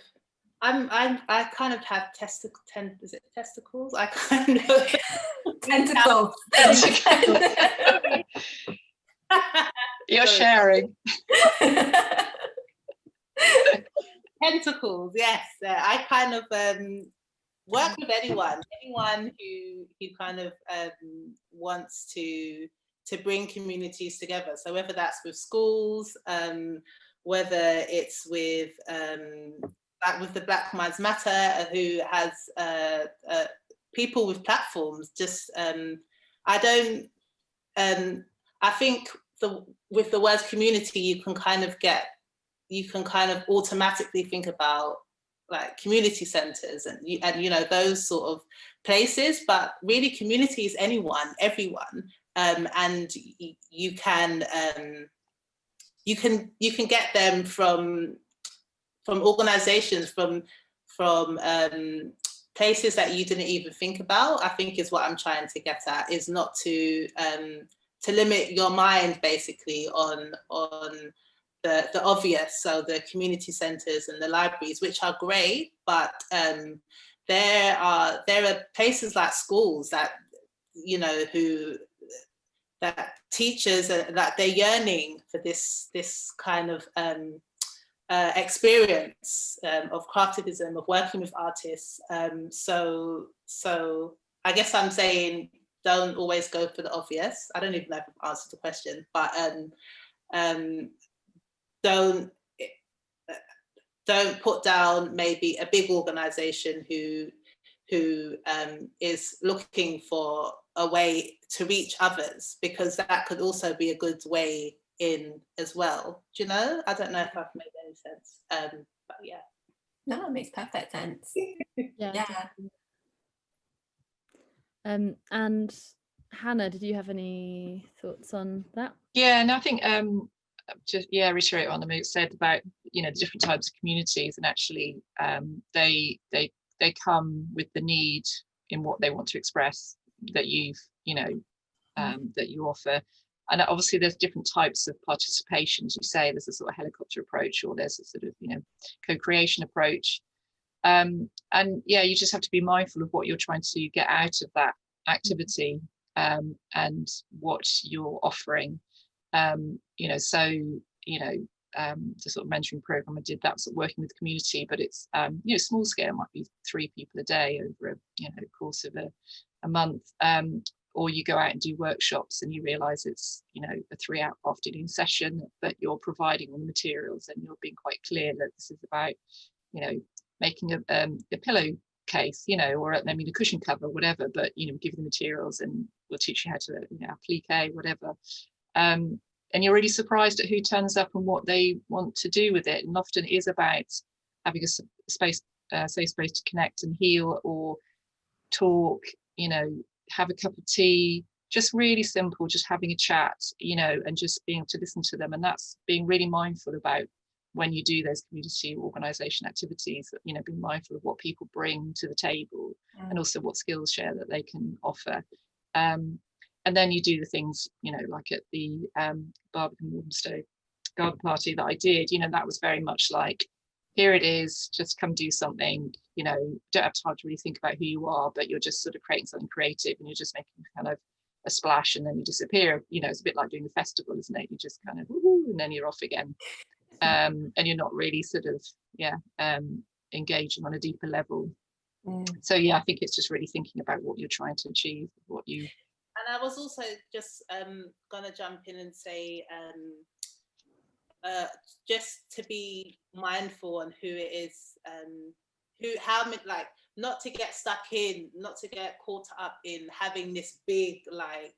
have is it testicles? I kind of tentacles. You're sharing. Tentacles, yes. I kind of work with anyone who kind of wants to bring communities together. So whether that's with schools, whether it's with the Black Minds Matter, who has people with platforms. Just I think with the word community, you can kind of automatically think about like community centres and you know, those sort of places, but really community is anyone, everyone, and you can get them from organisations, from places that you didn't even think about. I think is what I'm trying to get at, is not to limit your mind basically on the obvious. So the community centres and the libraries, which are great, but there are places like schools that, you know, that teachers that they're yearning for this kind of experience of craftivism, of working with artists. So I guess I'm saying don't always go for the obvious. I don't even know if I've answered the question, but don't put down maybe a big organisation who is looking for a way to reach others, because that could also be a good way in as well. Do you know? I don't know if I've made any sense. But yeah. No, it makes perfect sense. Yeah. And Hannah, did you have any thoughts on that? Yeah, and I think just reiterate what Onome said about, you know, the different types of communities, and actually they come with the need in what they want to express that you've, you know, that you offer. And obviously there's different types of participation. As you say, there's a sort of helicopter approach, or there's a sort of, you know, co-creation approach. And yeah, you just have to be mindful of what you're trying to get out of that activity, and what you're offering. You know, so, you know, the sort of mentoring program I did, that was working with the community, but it's, you know, small scale, might be 3 people a day over a, you know, course of a month. Or you go out and do workshops and you realize it's, you know, a 3-hour afternoon session, but you're providing all the materials and you're being quite clear that this is about, you know, making a pillowcase, you know, or maybe a cushion cover, whatever, but, you know, give you the materials and we'll teach you how to, you know, applique, whatever. And you're really surprised at who turns up and what they want to do with it. And often it is about having a space, safe space to connect and heal, or talk, you know, have a cup of tea, just really simple, just having a chat, you know, and just being able to listen to them. And that's being really mindful about when you do those community organisation activities, you know, being mindful of what people bring to the table, and also what skills share that they can offer. And then you do the things, you know, like at the Barbican Walthamstow garden party that I did, you know, that was very much like, here it is, just come do something, you know, don't have time to really think about who you are, but you're just sort of creating something creative and you're just making kind of a splash and then you disappear. You know, it's a bit like doing a festival, isn't it? You just kind of, woo-hoo, and then you're off again. And you're not really sort of, engaging on a deeper level. So yeah, I think it's just really thinking about what you're trying to achieve, what you... And I was also just gonna jump in and say, just to be mindful on who it is, like, not to get stuck in, not to get caught up in having this big, like,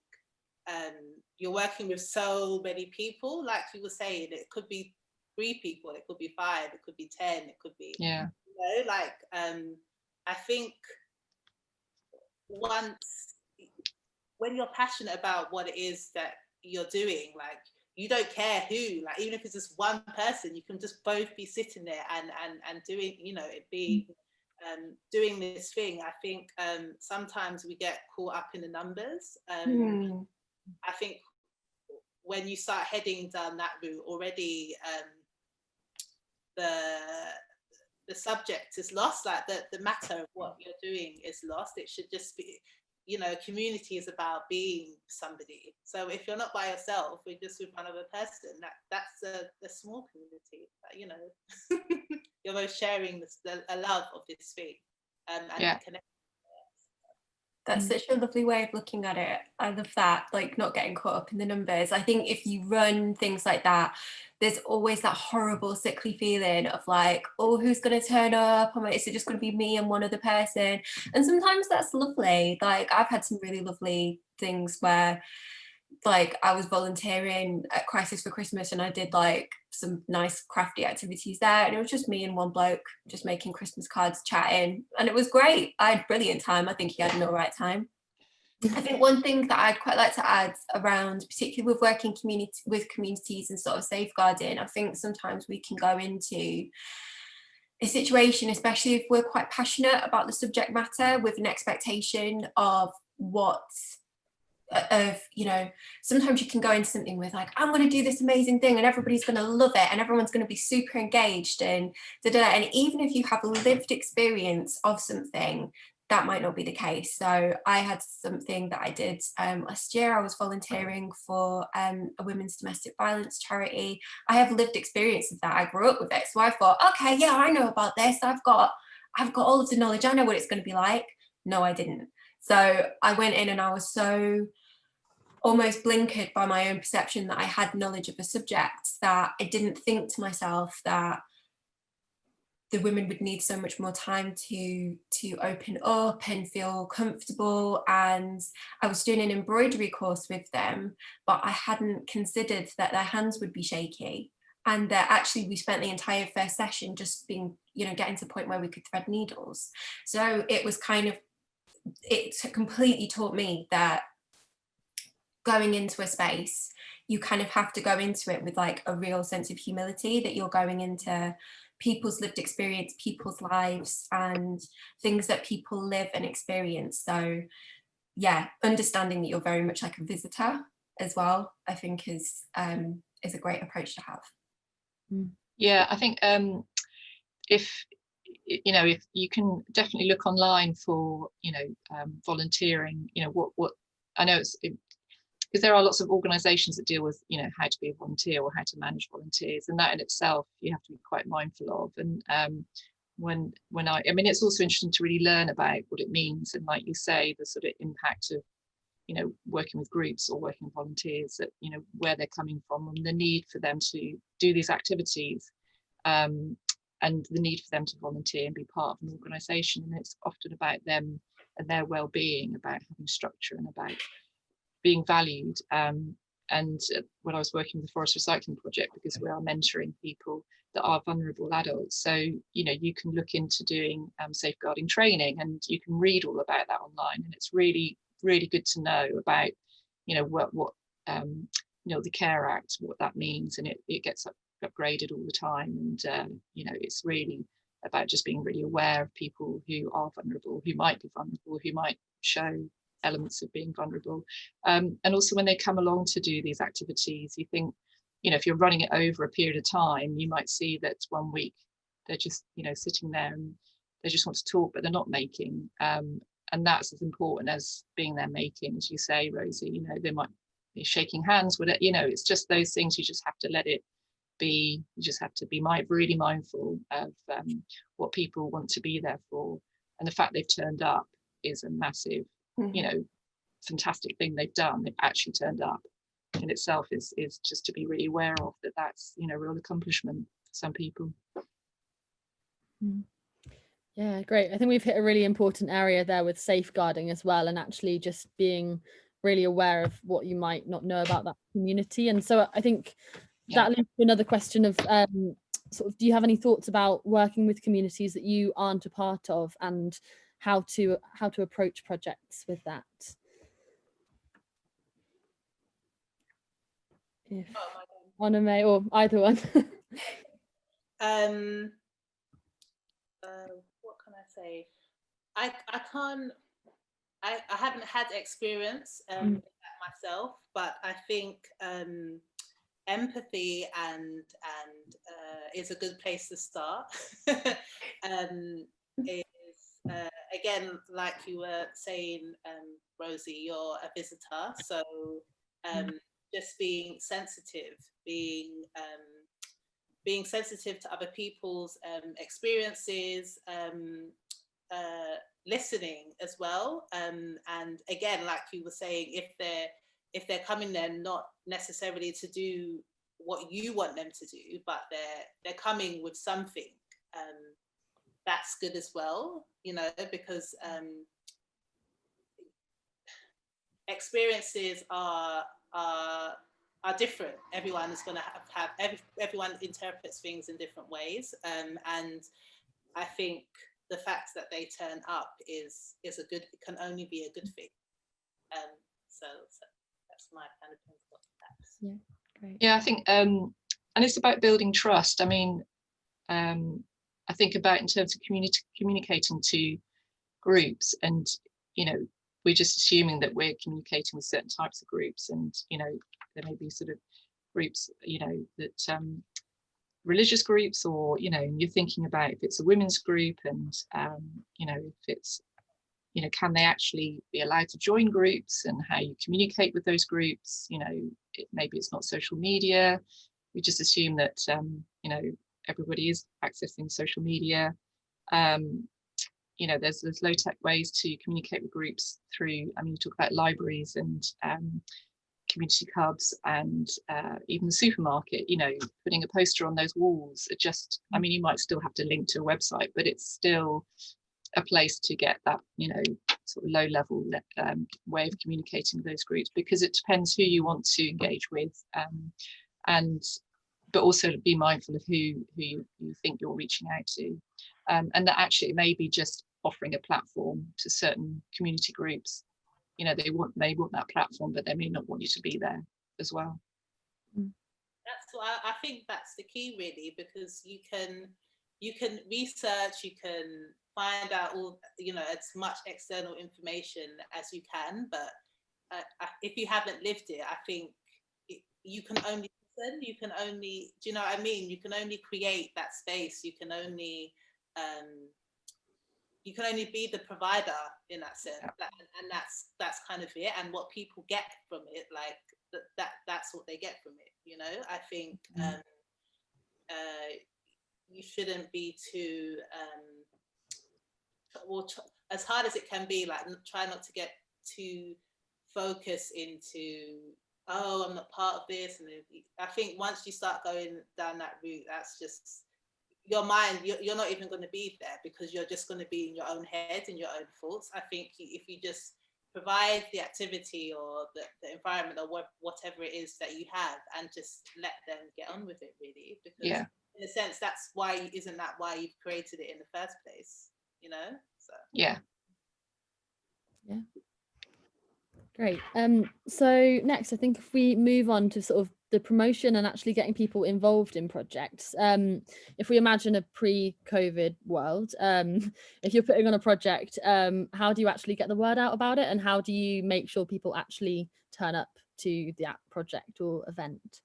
you're working with so many people, like you were saying, it could be 3 people, it could be 5, it could be 10, it could be, you know, like, I think when you're passionate about what it is that you're doing, like, you don't care who, like even if it's just one person, you can just both be sitting there and doing, you know, it be doing this thing. I think sometimes we get caught up in the numbers. I think when you start heading down that route already, the subject is lost, like the matter of what you're doing is lost. It should just be, you know, community is about being somebody. So if you're not by yourself, we're just with one other person, that's a small community, you know. You're both sharing a love of this thing and connect. That's such a lovely way of looking at it. I love that, like not getting caught up in the numbers. I think if you run things like that, there's always that horrible sickly feeling of like, oh, who's going to turn up? Is it just going to be me and one other person? And sometimes that's lovely. Like I've had some really lovely things where like I was volunteering at Crisis for Christmas and I did like some nice crafty activities there, and it was just me and one bloke just making Christmas cards, chatting, and it was great. I had a brilliant time. I think he had an all right time. I think one thing that I'd quite like to add around, particularly with working with communities and sort of safeguarding, I think sometimes we can go into a situation, especially if we're quite passionate about the subject matter, with an expectation of you know, sometimes you can go into something with like, I'm going to do this amazing thing and everybody's going to love it and everyone's going to be super engaged and and even if you have a lived experience of something, that might not be the case. So I had something that I did last year. I was volunteering for a women's domestic violence charity. I have lived experience of that. I grew up with it, so I thought, okay, yeah, I know about this. I've got all of the knowledge. I know what it's going to be like. No, I didn't. So I went in and I was so almost blinkered by my own perception that I had knowledge of a subject that I didn't think to myself that the women would need so much more time to open up and feel comfortable. And I was doing an embroidery course with them, but I hadn't considered that their hands would be shaky. And that actually we spent the entire first session just being, you know, getting to the point where we could thread needles. So it was kind of, it completely taught me that going into a space, you kind of have to go into it with like a real sense of humility, that you're going into people's lived experience, people's lives and things that people live and experience. So yeah, understanding that you're very much like a visitor as well, I think is a great approach to have. Yeah, I think if you can definitely look online for, volunteering, what I know because there are lots of organizations that deal with, how to be a volunteer or how to manage volunteers, and that in itself you have to be quite mindful of. And it's also interesting to really learn about what it means, and like you say, the sort of impact of working with groups or working with volunteers, that where they're coming from and the need for them to do these activities, and the need for them to volunteer and be part of an organization. And it's often about them and their well-being, about having structure and about being valued. And when I was working with the Forest Recycling Project, because we are mentoring people that are vulnerable adults, so you can look into doing safeguarding training, and you can read all about that online, and it's really good to know about what the Care Act, what that means, and it gets upgraded all the time. And it's really about just being really aware of people who are vulnerable, who might be vulnerable, who might show elements of being vulnerable. And also when they come along to do these activities, you think, if you're running it over a period of time, you might see that 1 week they're just sitting there and they just want to talk, but they're not making. And that's as important as being there making, as you say, Rosie. They might be shaking hands with it. It's just those things. You just have to let it be. You just have to be really mindful of what people want to be there for, and the fact they've turned up is a massive, fantastic thing they've done. They've actually turned up in itself is just to be really aware of that. That's real accomplishment for some people. Yeah, great. I think we've hit a really important area there with safeguarding as well, and actually just being really aware of what you might not know about that community. And so I think that leads to another question of sort of, do you have any thoughts about working with communities that you aren't a part of, and how to approach projects with that? If Oh, Onome or either one. What can I say? I can't. I haven't had experience that myself, but I think empathy and is a good place to start. Is again, like you were saying, Rosie, you're a visitor, so just being sensitive, being sensitive to other people's experiences, listening as well, and again, like you were saying, if they're coming there not necessarily to do what you want them to do, but they're coming with something, that's good as well, you know, because experiences are different. Everyone is going to have everyone interprets things in different ways, and I think the fact that they turn up is a good, it can only be a good thing. So that's my kind of thing about that. Yeah, great. Yeah, I think and it's about building trust. I mean, I think about in terms of communicating to groups, and you know, we're just assuming that we're communicating with certain types of groups, and you know, there may be sort of groups, you know, that religious groups, or you know, you're thinking about if it's a women's group, and you know, if it's, you know, can they actually be allowed to join groups, and how you communicate with those groups. You know, maybe it's not social media. We just assume that you know, everybody is accessing social media. You know, there's low-tech ways to communicate with groups through, I mean, you talk about libraries and community clubs, and even the supermarket, you know, putting a poster on those walls. It just, I mean, you might still have to link to a website, but it's still a place to get that, you know, sort of low level way of communicating with those groups, because it depends who you want to engage with, and but also be mindful of who you think you're reaching out to, and that actually it may be just offering a platform to certain community groups. You know, they want that platform, but they may not want you to be there as well. That's why I think that's the key, really, because you can research, you can find out all, you know, as much external information as you can, but if you haven't lived it, I think you can only listen, you can only, do you know what I mean? You can only create that space, you can only be the provider in that sense, and that's kind of it. And what people get from it, like that's what they get from it, you know. I think you shouldn't be too as hard as it can be, like try not to get too focused into, oh, I'm not part of this. And I think once you start going down that route, that's just your mind, you're not even going to be there, because you're just going to be in your own head and your own thoughts. I think if you just provide the activity or the environment or whatever it is that you have, and just let them get on with it, really, because in a sense, that's why, isn't that why you've created it in the first place, you know? So yeah, great. So next, I think if we move on to sort of the promotion and actually getting people involved in projects, if we imagine a pre-COVID world, if you're putting on a project, how do you actually get the word out about it, and how do you make sure people actually turn up to that project or event?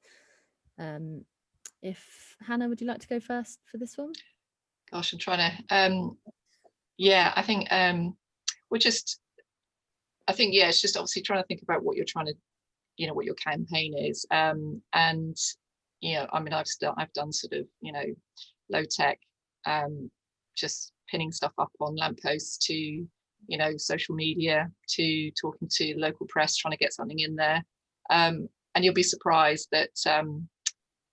If Hannah, would you like to go first for this one? Gosh, I'm trying to yeah, I think it's just obviously trying to think about what you're trying to, you know, what your campaign is, and you know, I mean, I've done sort of, you know, low tech, just pinning stuff up on lampposts, to, you know, social media, to talking to local press, trying to get something in there, and you'll be surprised that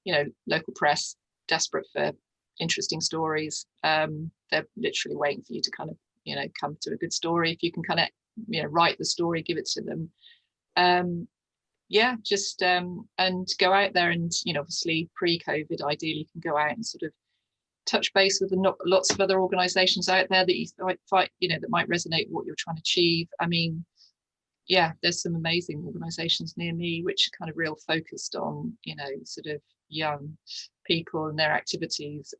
you know, local press, desperate for interesting stories, they're literally waiting for you to kind of, you know, come to a good story. If you can kind of, you know, write the story, give it to them. Yeah, just and go out there, and, you know, obviously pre-COVID, ideally you can go out and sort of touch base with lots of other organisations out there that you might, you know, that might resonate with what you're trying to achieve. I mean, yeah, there's some amazing organisations near me which are kind of real focused on, you know, sort of young people and their activities.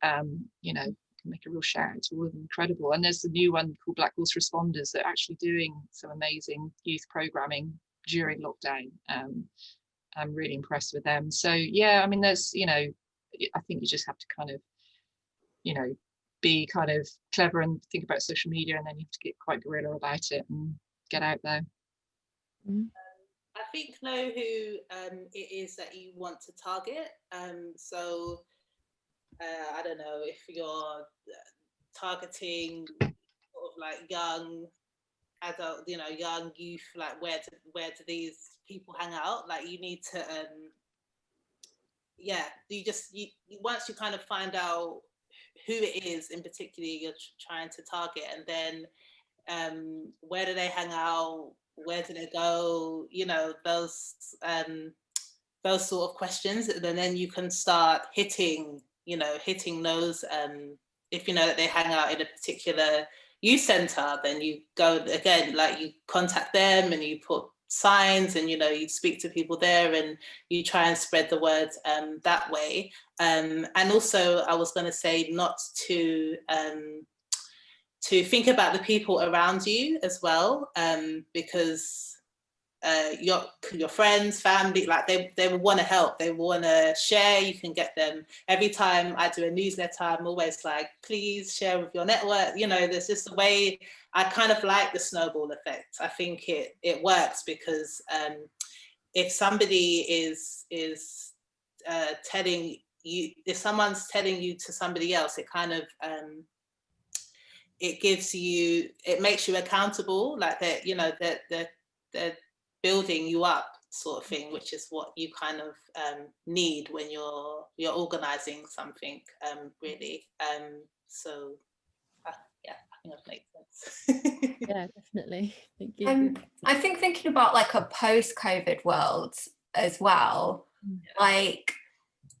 You know, can make a real shout out to all of them. Incredible. And there's the new one called Black Horse Responders that are actually doing some amazing youth programming during lockdown. I'm really impressed with them. So yeah, I mean, there's, you know, I think you just have to kind of, you know, be kind of clever and think about social media, and then you have to get quite guerrilla about it and get out there. I think know who it is that you want to target. So I don't know if you're targeting sort of like young adult, you know, young youth, like where do these people hang out? Like you need to, yeah, you once you kind of find out who it is in particular you're trying to target, and then where do they hang out? Where do they go? You know, those sort of questions, and then you can start hitting those. If you know that they hang out in a particular youth centre, then you go again, like you contact them and you put signs, and you know, you speak to people there and you try and spread the word that way. And also, I was going to say not to think about the people around you as well, because your friends, family, like they will want to help, they want to share. You can get them. Every time I do a newsletter, I'm always like, please share with your network. You know, there's just a way. I kind of like the snowball effect. I think it works because if somebody is telling you, if someone's telling you to somebody else, it kind of it makes you accountable, like that, you know, that they're building you up, sort of thing, which is what you kind of need when you're organizing something, really. So yeah, I think that makes sense. Yeah, definitely. Thank you. I think thinking about like a post-COVID world as well, like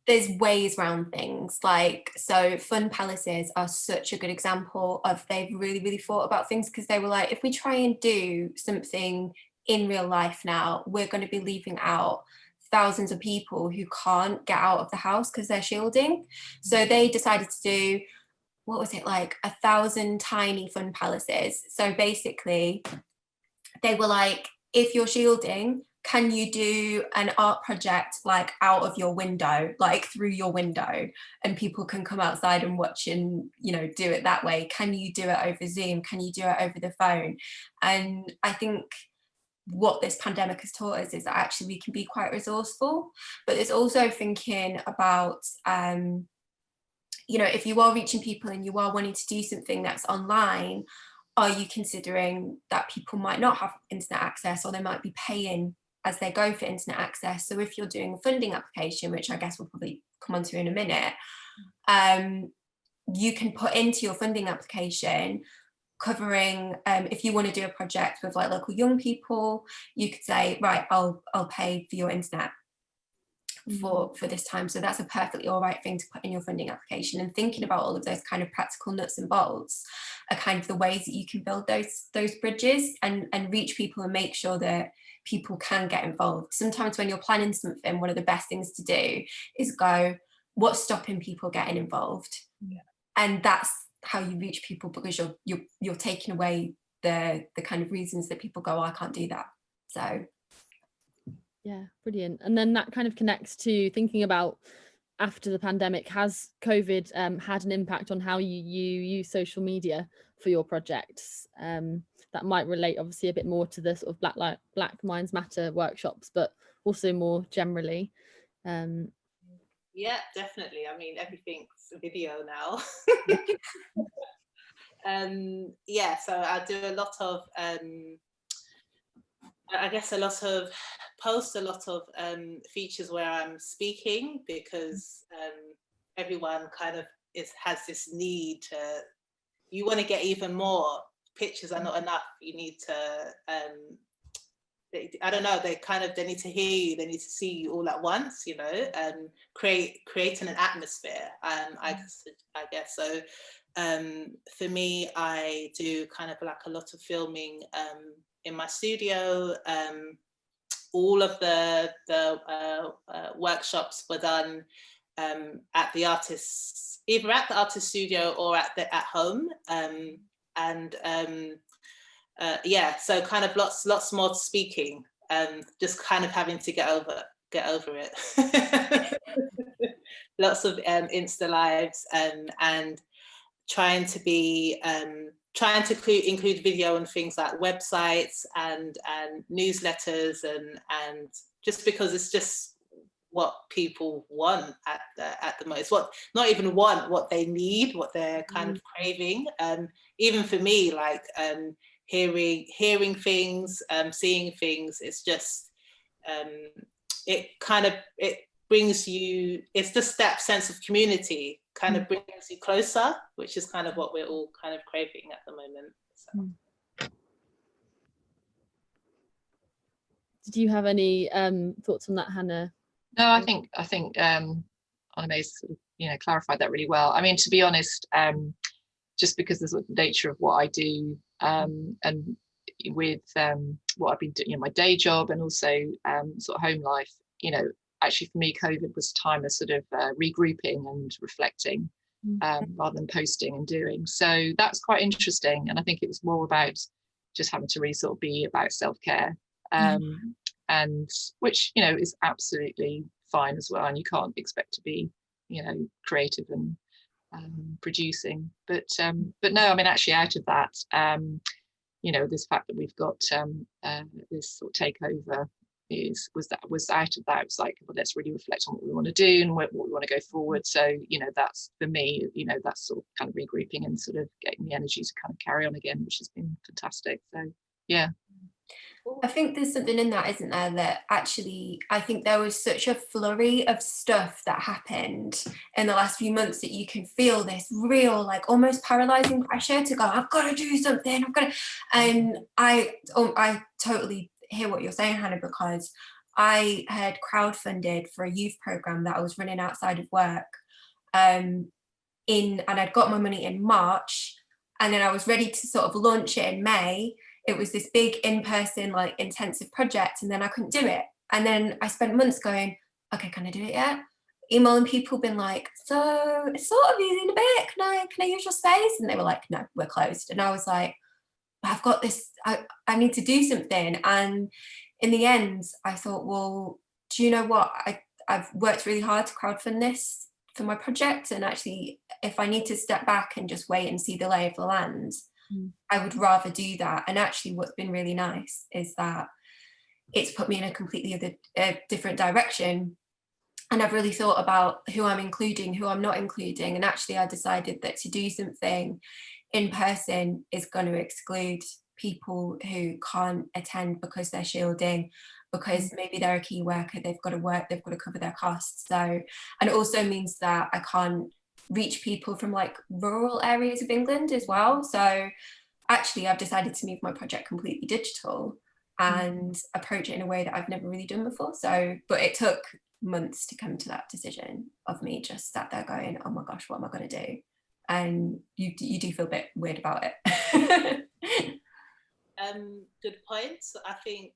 there's ways around things. Like, so Fun Palaces are such a good example of, they've really, really thought about things, because they were like, if we try and do something in real life now, we're going to be leaving out thousands of people who can't get out of the house because they're shielding. So they decided to do, what was it, like 1,000 tiny Fun Palaces. So basically they were like, if you're shielding, can you do an art project like out of your window, like through your window, and people can come outside and watch and, you know, do it that way? Can you do it over Zoom? Can you do it over the phone? And I think what this pandemic has taught us is that actually we can be quite resourceful, but there's also thinking about, you know, if you are reaching people and you are wanting to do something that's online, are you considering that people might not have internet access, or they might be paying as they go for internet access? So if you're doing a funding application, which I guess we'll probably come on to in a minute, you can put into your funding application covering, if you want to do a project with like local young people, you could say, right, I'll pay for your internet for this time. So that's a perfectly all right thing to put in your funding application. And thinking about all of those kind of practical nuts and bolts are kind of the ways that you can build those bridges and reach people and make sure that people can get involved. Sometimes when you're planning something, one of the best things to do is go, what's stopping people getting involved? Yeah. And that's how you reach people, because you're taking away the kind of reasons that people go, oh, I can't do that. So yeah, brilliant. And then that kind of connects to thinking about after the pandemic, has COVID had an impact on how you use social media for your projects? That might relate obviously a bit more to the sort of Black Minds Matter workshops, but also more generally. Yeah, definitely. I mean, everything's video now. Yeah, so I do a lot of posts, a lot of features where I'm speaking, because everyone kind of has this need to, you want to get even more. Pictures are not enough. You need to I don't know, they need to hear you, they need to see you all at once, you know, creating an atmosphere, I guess. So For me, I do kind of like a lot of filming in my studio. All of the workshops were done at the artist's, either at the artist studio or at home. Yeah, so kind of lots more speaking, just kind of having to get over it. Lots of Insta lives, and trying to include video and things like websites and newsletters, and just because it's just what people want at the most, not even want, what they need, what they're kind of craving. Even for me, like hearing things, seeing things, it's just it brings you, it's just that sense of community kind of brings you closer, which is kind of what we're all kind of craving at the moment. So. Did you have any thoughts on that, Hannah? No, I think Onome's sort of, clarified that really well. I mean, to be honest, just because the sort of nature of what I do, and with what I've been doing, my day job, and also sort of home life, actually for me, COVID was a time of sort of regrouping and reflecting, rather than posting and doing. So that's quite interesting. And I think it was more about just having to really sort of be about self-care, and which, is absolutely fine as well. And you can't expect to be, creative and producing. But no, I mean, actually out of that, this fact that we've got this sort of takeover was out of that. It was like, well, let's really reflect on what we want to do and what we want to go forward. So that's, for me, that's sort of kind of regrouping and sort of getting the energy to kind of carry on again, which has been fantastic. So yeah. I think there's something in that, isn't there, that actually I think there was such a flurry of stuff that happened in the last few months that you can feel this real, like, almost paralyzing pressure to go, I've got to do something, and I totally hear what you're saying, Hannah, because I had crowdfunded for a youth program that I was running outside of work, and I'd got my money in March, and then I was ready to sort of launch it in May. It was this big in-person, like, intensive project, and then I couldn't do it. And then I spent months going, okay, can I do it yet? Emailing people, been like, so it's sort of easy in a bit, can I use your space? And they were like, no, we're closed. And I was like, I've got this, I need to do something. And in the end, I thought, well, do you know what? I've worked really hard to crowdfund this for my project. And actually, if I need to step back and just wait and see the lay of the land, I would rather do that. And actually what's been really nice is that it's put me in a completely different direction. And I've really thought about who I'm including, who I'm not including. And actually I decided that to do something in person is going to exclude people who can't attend because they're shielding, because maybe they're a key worker, they've got to work, they've got to cover their costs. So, and it also means that I can't reach people from like rural areas of England as well. So actually I've decided to move my project completely digital and approach it in a way that I've never really done before. So, but it took months to come to that decision of me just sat there going, oh my gosh, what am I going to do? And you do feel a bit weird about it. Good points. I think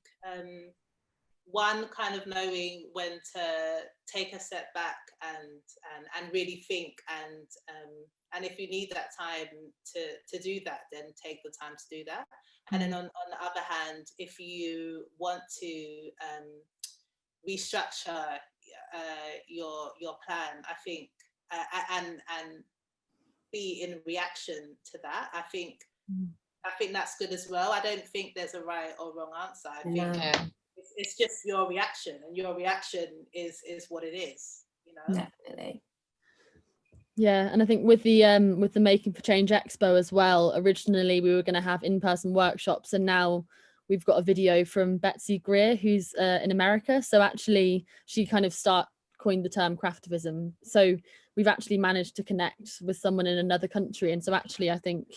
one, kind of knowing when to take a step back and really think, and if you need that time to do that, then take the time to do that. And then on the other hand, if you want to restructure your plan, I think, and be in reaction to that, I think that's good as well. I don't think there's a right or wrong answer. I think it's just your reaction, and your reaction is what it is, Definitely. Yeah, and I think with the Making for Change Expo as well, originally we were going to have in-person workshops, and now we've got a video from Betsy Greer, who's in America. So actually she kind of coined the term Craftivism. So we've actually managed to connect with someone in another country, and so actually I think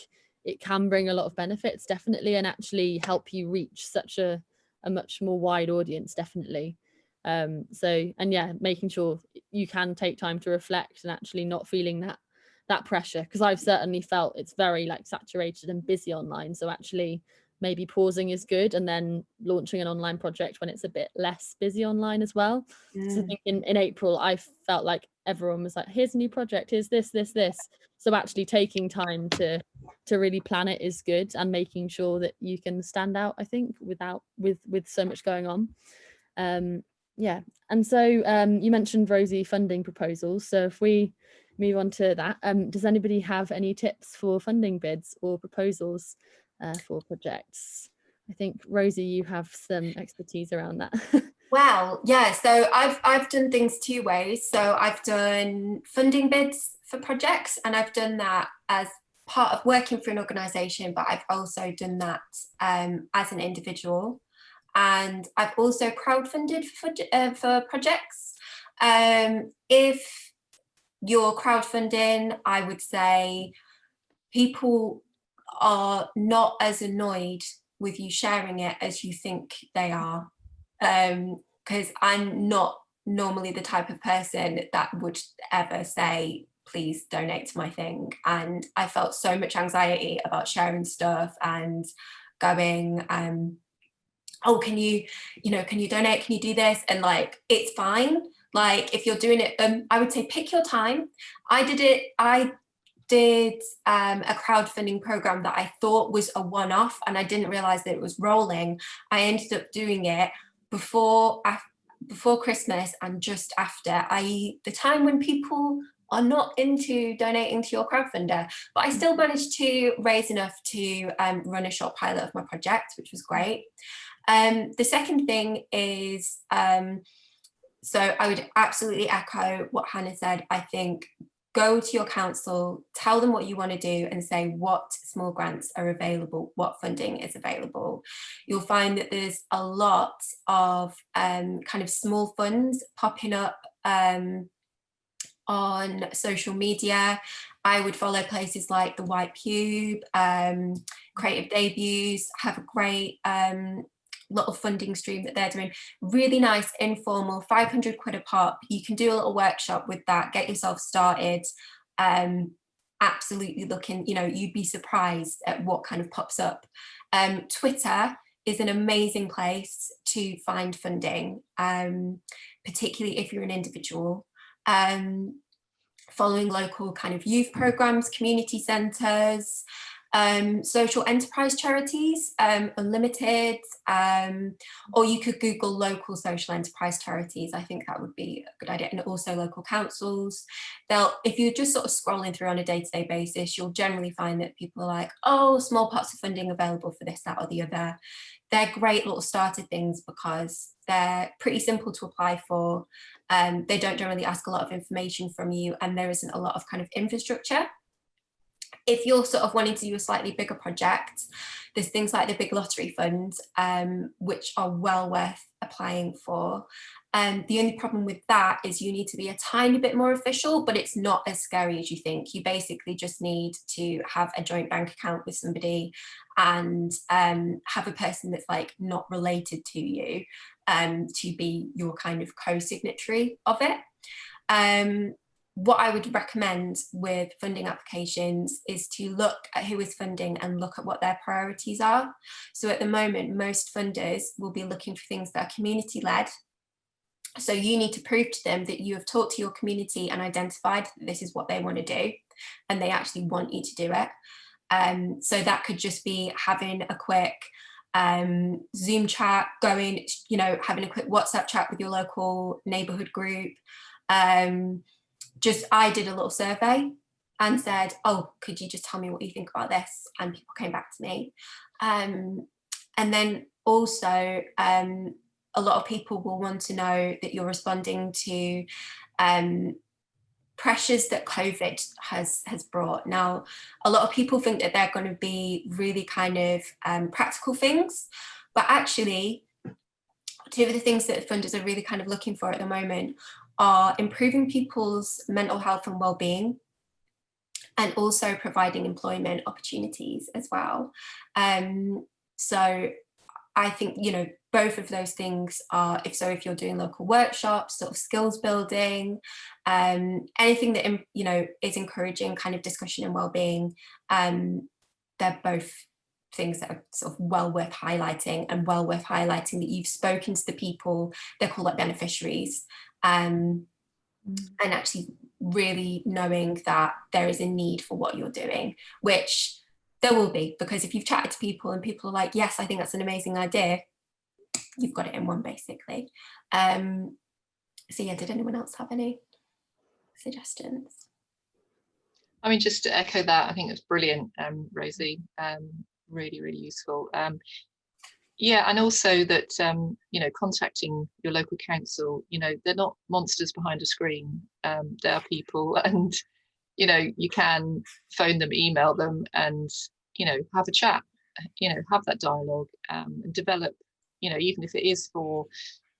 it can bring a lot of benefits, definitely, and actually help you reach such a much more wide audience, definitely. So, and yeah, making sure you can take time to reflect and actually not feeling that that pressure, because I've certainly felt it's very like saturated and busy online, so actually maybe pausing is good and then launching an online project when it's a bit less busy online as well. So I think in April I felt like everyone was like, here's a new project, here's this. So actually taking time to really plan it is good, and making sure that you can stand out, I think, with so much going on. Yeah. And so you mentioned, Rosie, funding proposals. So if we move on to that, does anybody have any tips for funding bids or proposals for projects? I think, Rosie, you have some expertise around that. Well, yeah, so I've done things two ways. So I've done funding bids for projects, and I've done that as part of working for an organisation, but I've also done that as an individual. And I've also crowdfunded for projects. If you're crowdfunding, I would say people are not as annoyed with you sharing it as you think they are. Because I'm not normally the type of person that would ever say, please donate to my thing. And I felt so much anxiety about sharing stuff and going, oh, can you donate? Can you do this? And like, it's fine. Like, if you're doing it, I would say pick your time. I did a crowdfunding program that I thought was a one-off, and I didn't realize that it was rolling. I ended up doing it before Christmas and just after, i.e. the time when people are not into donating to your crowdfunder, but I still managed to raise enough to run a short pilot of my project, which was great. The second thing is, so I would absolutely echo what Hannah said. I think go to your council, tell them what you want to do, and say what small grants are available, what funding is available. You'll find that there's a lot of kind of small funds popping up on social media. I would follow places like the White Cube, Creative Debuts have a great little funding stream that they're doing. Really nice, informal, 500 quid a pop. You can do a little workshop with that, get yourself started. Absolutely looking, you'd be surprised at what kind of pops up. Twitter is an amazing place to find funding, particularly if you're an individual. Following local kind of youth programs, community centres, social enterprise charities, Unlimited, or you could Google local social enterprise charities. I think that would be a good idea. And also local councils. If you're just sort of scrolling through on a day-to-day basis, you'll generally find that people are like, oh, small pots of funding available for this, that, or the other. They're great little starter things because they're pretty simple to apply for. They don't generally ask a lot of information from you, and there isn't a lot of kind of infrastructure. If you're sort of wanting to do a slightly bigger project, there's things like the Big Lottery Fund, which are well worth applying for. The only problem with that is you need to be a tiny bit more official, but it's not as scary as you think. You basically just need to have a joint bank account with somebody and have a person that's like not related to you to be your kind of co-signatory of it. What I would recommend with funding applications is to look at who is funding and look at what their priorities are. So at the moment, most funders will be looking for things that are community-led. So you need to prove to them that you have talked to your community and identified that this is what they want to do, and they actually want you to do it. So that could just be having a quick Zoom chat going, having a quick WhatsApp chat with your local neighbourhood group. I did a little survey and said, oh, could you just tell me what you think about this? And people came back to me. And then also, a lot of people will want to know that you're responding to pressures that COVID has brought. Now, a lot of people think that they're going to be really kind of practical things, but actually, two of the things that funders are really kind of looking for at the moment are improving people's mental health and well-being, and also providing employment opportunities as well. So I think, you know, both of those things are, if you're doing local workshops, sort of skills building, anything that, you know, is encouraging kind of discussion and well-being, they're both things that are sort of well worth highlighting, and well worth highlighting that you've spoken to the people, they're called like beneficiaries, and actually really knowing that there is a need for what you're doing, which there will be, because if you've chatted to people and people are like, yes, I think that's an amazing idea, you've got it in one, basically. So yeah, did anyone else have any suggestions? I mean, just to echo that, I think it's brilliant, Rosie, really, really useful. Yeah, and also that, you know, contacting your local council, you know, they're not monsters behind a screen. They are people, and, you know, you can phone them, email them, and, you know, have a chat, you know, have that dialogue, and develop, you know, even if it is for,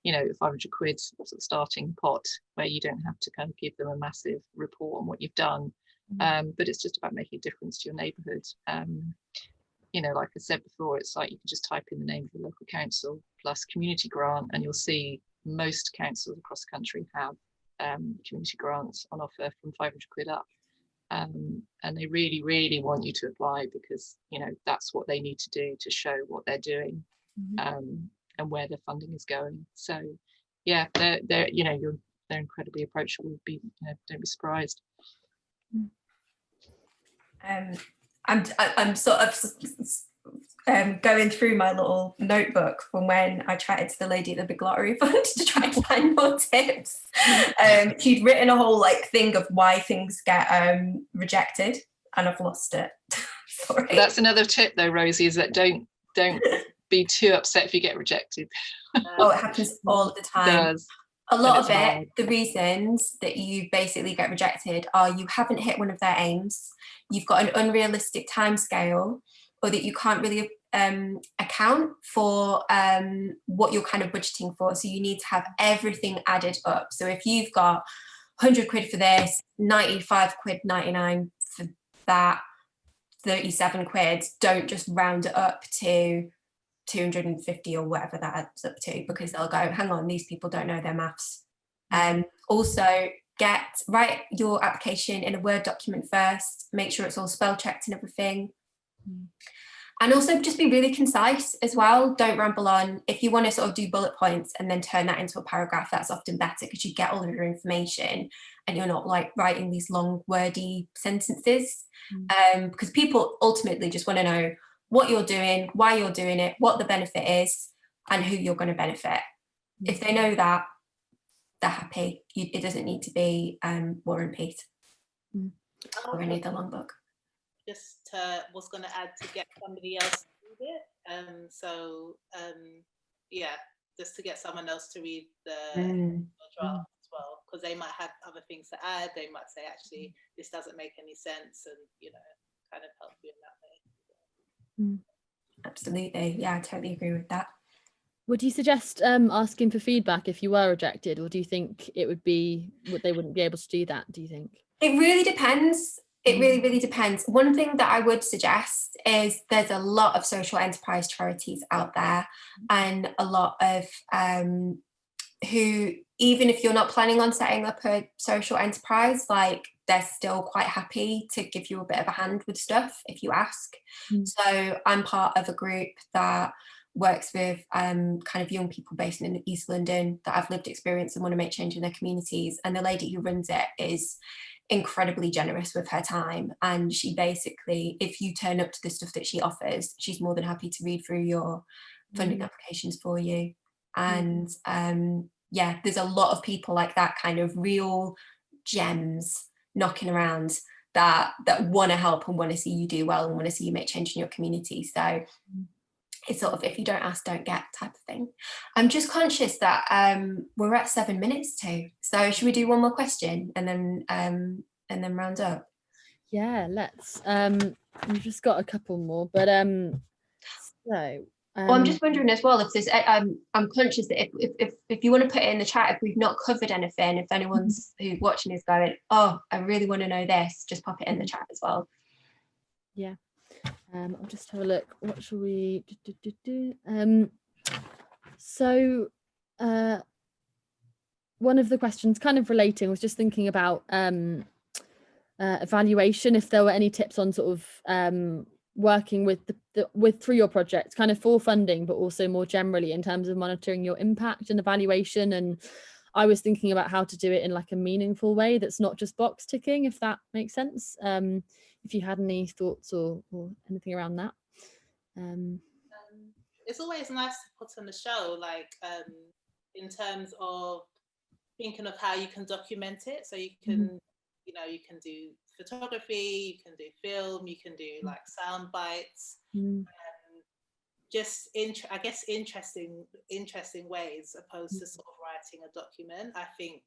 you know, 500 quid sort of starting pot, where you don't have to kind of give them a massive report on what you've done. But it's just about making a difference to your neighbourhood. You know, like I said before, it's like you can just type in the name of the local council plus community grant, and you'll see most councils across the country have community grants on offer from 500 quid up. And they really, really want you to apply, because, you know, that's what they need to do to show what they're doing, and where their funding is going. So yeah, they're you know, they're incredibly approachable. You know, don't be surprised. I'm sort of going through my little notebook from when I chatted to the lady at the Big Lottery Fund to try and find more tips. She'd written a whole like thing of why things get rejected, and I've lost it. Sorry. That's another tip though, Rosie, is that don't be too upset if you get rejected. Oh, it happens all the time. It does. A lot of it, the reasons that you basically get rejected are you haven't hit one of their aims, you've got an unrealistic timescale, or that you can't really account for what you're kind of budgeting for. So you need to have everything added up. So if you've got 100 quid for this, 95 quid 99 for that, 37 quid, don't just round it up to 250 or whatever that adds up to, because they'll go, hang on, these people don't know their maths. Also, write your application in a Word document first, make sure it's all spell checked and everything. And also just be really concise as well. Don't ramble on. If you want to sort of do bullet points and then turn that into a paragraph, that's often better, because you get all of your information and you're not like writing these long wordy sentences, because people ultimately just want to know what you're doing, why you're doing it, what the benefit is, and who you're going to benefit. If they know that, they're happy. It doesn't need to be War and Peace or any other long book. Just was going to add to get somebody else to read it. Yeah, just to get someone else to read the draft as well, because they might have other things to add. They might say, actually, this doesn't make any sense, and, you know, kind of help you in that way. Absolutely, yeah, I totally agree with that. Would you suggest asking for feedback if you were rejected, or do you think it would be, they wouldn't be able to do that, do you think? It really depends. It really, really depends. One thing that I would suggest is there's a lot of social enterprise charities out there, and a lot of who, even if you're not planning on setting up a social enterprise, like, they're still quite happy to give you a bit of a hand with stuff if you ask. So I'm part of a group that works with kind of young people based in East London that have lived experience and want to make change in their communities. And the lady who runs it is incredibly generous with her time. And she basically, if you turn up to the stuff that she offers, she's more than happy to read through your funding applications for you. And yeah, there's a lot of people like that, kind of real gems knocking around that want to help and want to see you do well and want to see you make change in your community. So it's sort of, if you don't ask, don't get type of thing. I'm just conscious that we're at 7 minutes too. So should we do one more question and then round up? Yeah, let's. We've just got a couple more, but well, I'm just wondering as well if there's. I'm conscious that if you want to put it in the chat, if we've not covered anything, if anyone's who's watching is going, oh, I really want to know this, just pop it in the chat as well. Yeah. I'll just have a look. What shall we do? So one of the questions kind of relating was just thinking about evaluation, if there were any tips on sort of working with through your project, kind of for funding, but also more generally in terms of monitoring your impact and evaluation. And I was thinking about how to do it in like a meaningful way that's not just box ticking, if that makes sense. If you had any thoughts or anything around that. It's always nice to put on the show, like in terms of thinking of how you can document it. So you can, you know, you can do photography, you can do film, you can do like sound bites, just I guess interesting ways, opposed to sort of writing a document. I think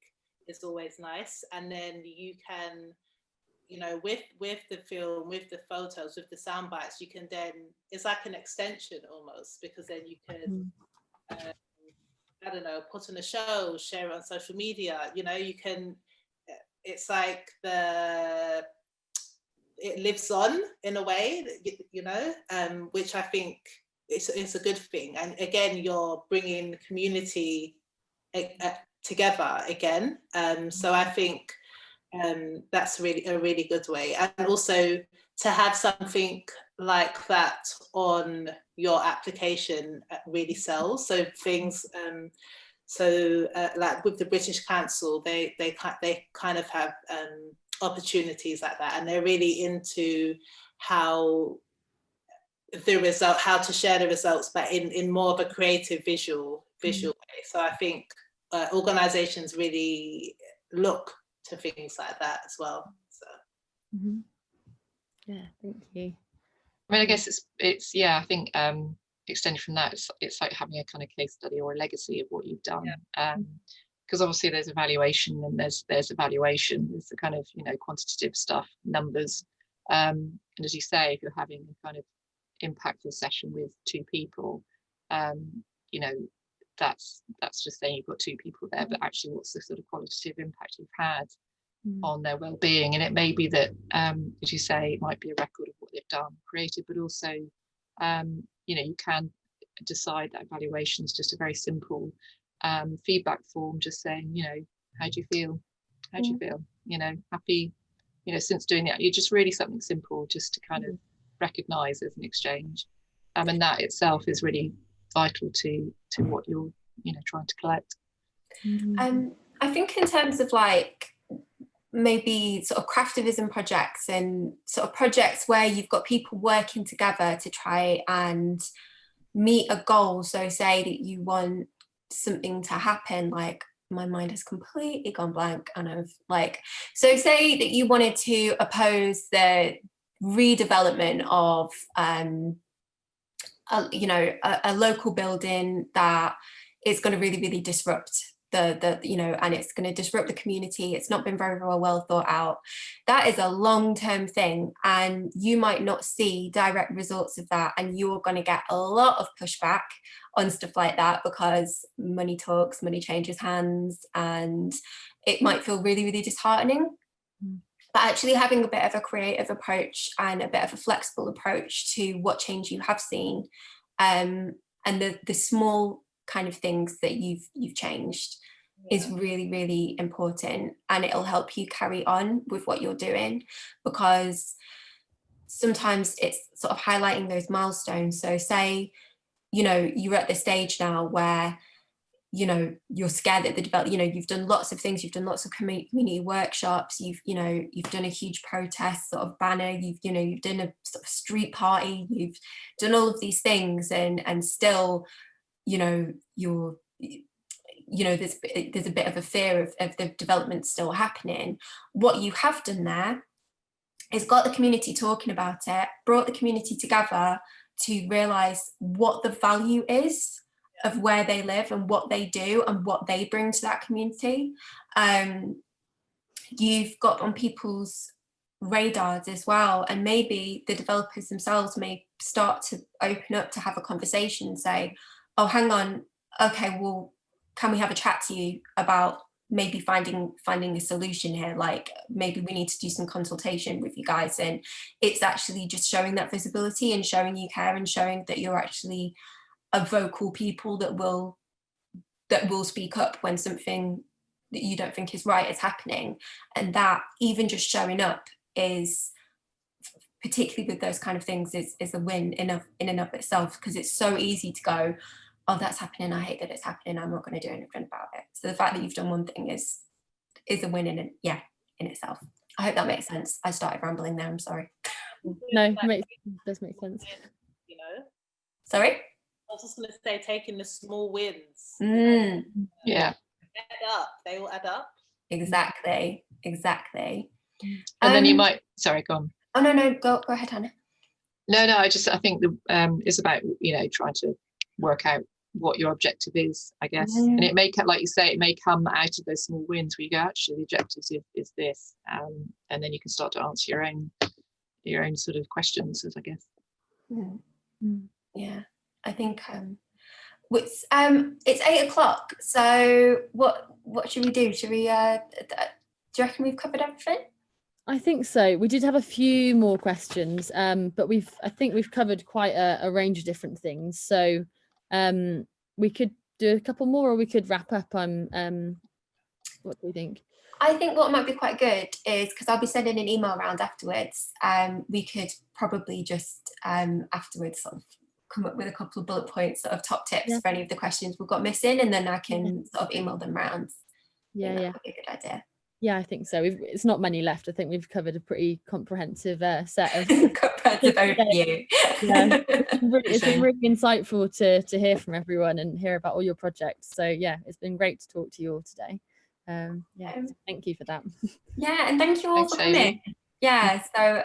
is always nice. And then you can, you know, with the film, with the photos, with the sound bites, you can then, it's like an extension almost, because then you can I don't know, put on a show, share it on social media, you know, you can, it's like it lives on in a way, you know, which I think it's a good thing. And again, you're bringing the community together again. So I think that's really a really good way. And also to have something like that on your application really sells. So things, like with the British Council, they kind of have opportunities like that, and they're really into how to share the results, but in more of a creative visual way. So I think organizations really look to things like that as well. So yeah, thank you. I mean, I guess it's yeah, I think extended from that, it's like having a kind of case study or a legacy of what you've done. Because obviously there's evaluation and there's evaluation, there's the kind of, you know, quantitative stuff, numbers, and as you say, if you're having a kind of impactful session with 2 people, you know, that's just saying you've got 2 people there, but actually what's the sort of qualitative impact you've had on their well-being. And it may be that, as you say, it might be a record of what they've done, created, but also, you know, you can decide that evaluation is just a very simple feedback form, just saying, you know, how do you feel? How do you feel? You know, happy, you know, since doing that. You're just really something simple just to kind of recognise as an exchange. And that itself is really vital to what you're, you know, trying to collect. I think in terms of like maybe sort of craftivism projects and sort of projects where you've got people working together to try and meet a goal. So say that you want something to happen, like my mind has completely gone blank, and I've like, so say that you wanted to oppose the redevelopment of a local building that is going to really disrupt the you know, and it's going to disrupt the community. It's not been very well thought out. That is a long-term thing, and you might not see direct results of that, and you're going to get a lot of pushback on stuff like that because money talks, money changes hands, and it might feel really disheartening. But actually having a bit of a creative approach and a bit of a flexible approach to what change you have seen, and the small kind of things that you've changed is really important, and it'll help you carry on with what you're doing, because sometimes it's sort of highlighting those milestones. So say, you know, you're at the stage now where, you know, you're scared that the develop, you know, you've done lots of things, you've done lots of community workshops, you've done a huge protest sort of banner, you've done a sort of street party, you've done all of these things, and still, you know, there's a bit of a fear of the development still happening. What you have done there is got the community talking about it, brought the community together to realise what the value is of where they live and what they do and what they bring to that community. You've got on people's radars as well, and maybe the developers themselves may start to open up to have a conversation and say, oh, hang on, okay, well, can we have a chat to you about maybe finding a solution here? Like, maybe we need to do some consultation with you guys. And it's actually just showing that visibility and showing you care and showing that you're actually a vocal people that will that will speak up when something that you don't think is right is happening. And that even just showing up is, particularly with those kind of things, is a win in and of itself, because it's so easy to go, oh, that's happening, I hate that it's happening, I'm not going to do anything about it. So the fact that you've done one thing is a win in itself. I hope that makes sense. I started rambling there, I'm sorry. No, does make sense. You know? Sorry? I was just going to say, taking the small wins. Yeah. Add up. They all add up. Exactly. And then you might, sorry, go on. Oh, no, go ahead, Hannah. No, I think it's about, trying to work out what your objective is, I guess. And it may, like you say, it may come out of those small wins where you go, actually, the objective is this. And then you can start to answer your own sort of questions, I guess. Yeah, I think it's 8 o'clock. So what should we do? Should we? Do you reckon we've covered everything? I think so. We did have a few more questions, but I think we've covered quite a range of different things. So we could do a couple more, or we could wrap up on. What do you think? I think what might be quite good is, because I'll be sending an email around afterwards, we could probably just afterwards sort of come up with a couple of bullet points, sort of top tips for any of the questions we've got missing, and then I can sort of email them round. Yeah. That would be a good idea. Yeah, I think so. It's not many left. I think we've covered a pretty comprehensive set of comprehensive overview. Yeah, it's been really insightful to hear from everyone and hear about all your projects. So yeah, it's been great to talk to you all today. Thank you for that. Yeah, and thank you all for coming. Yeah, so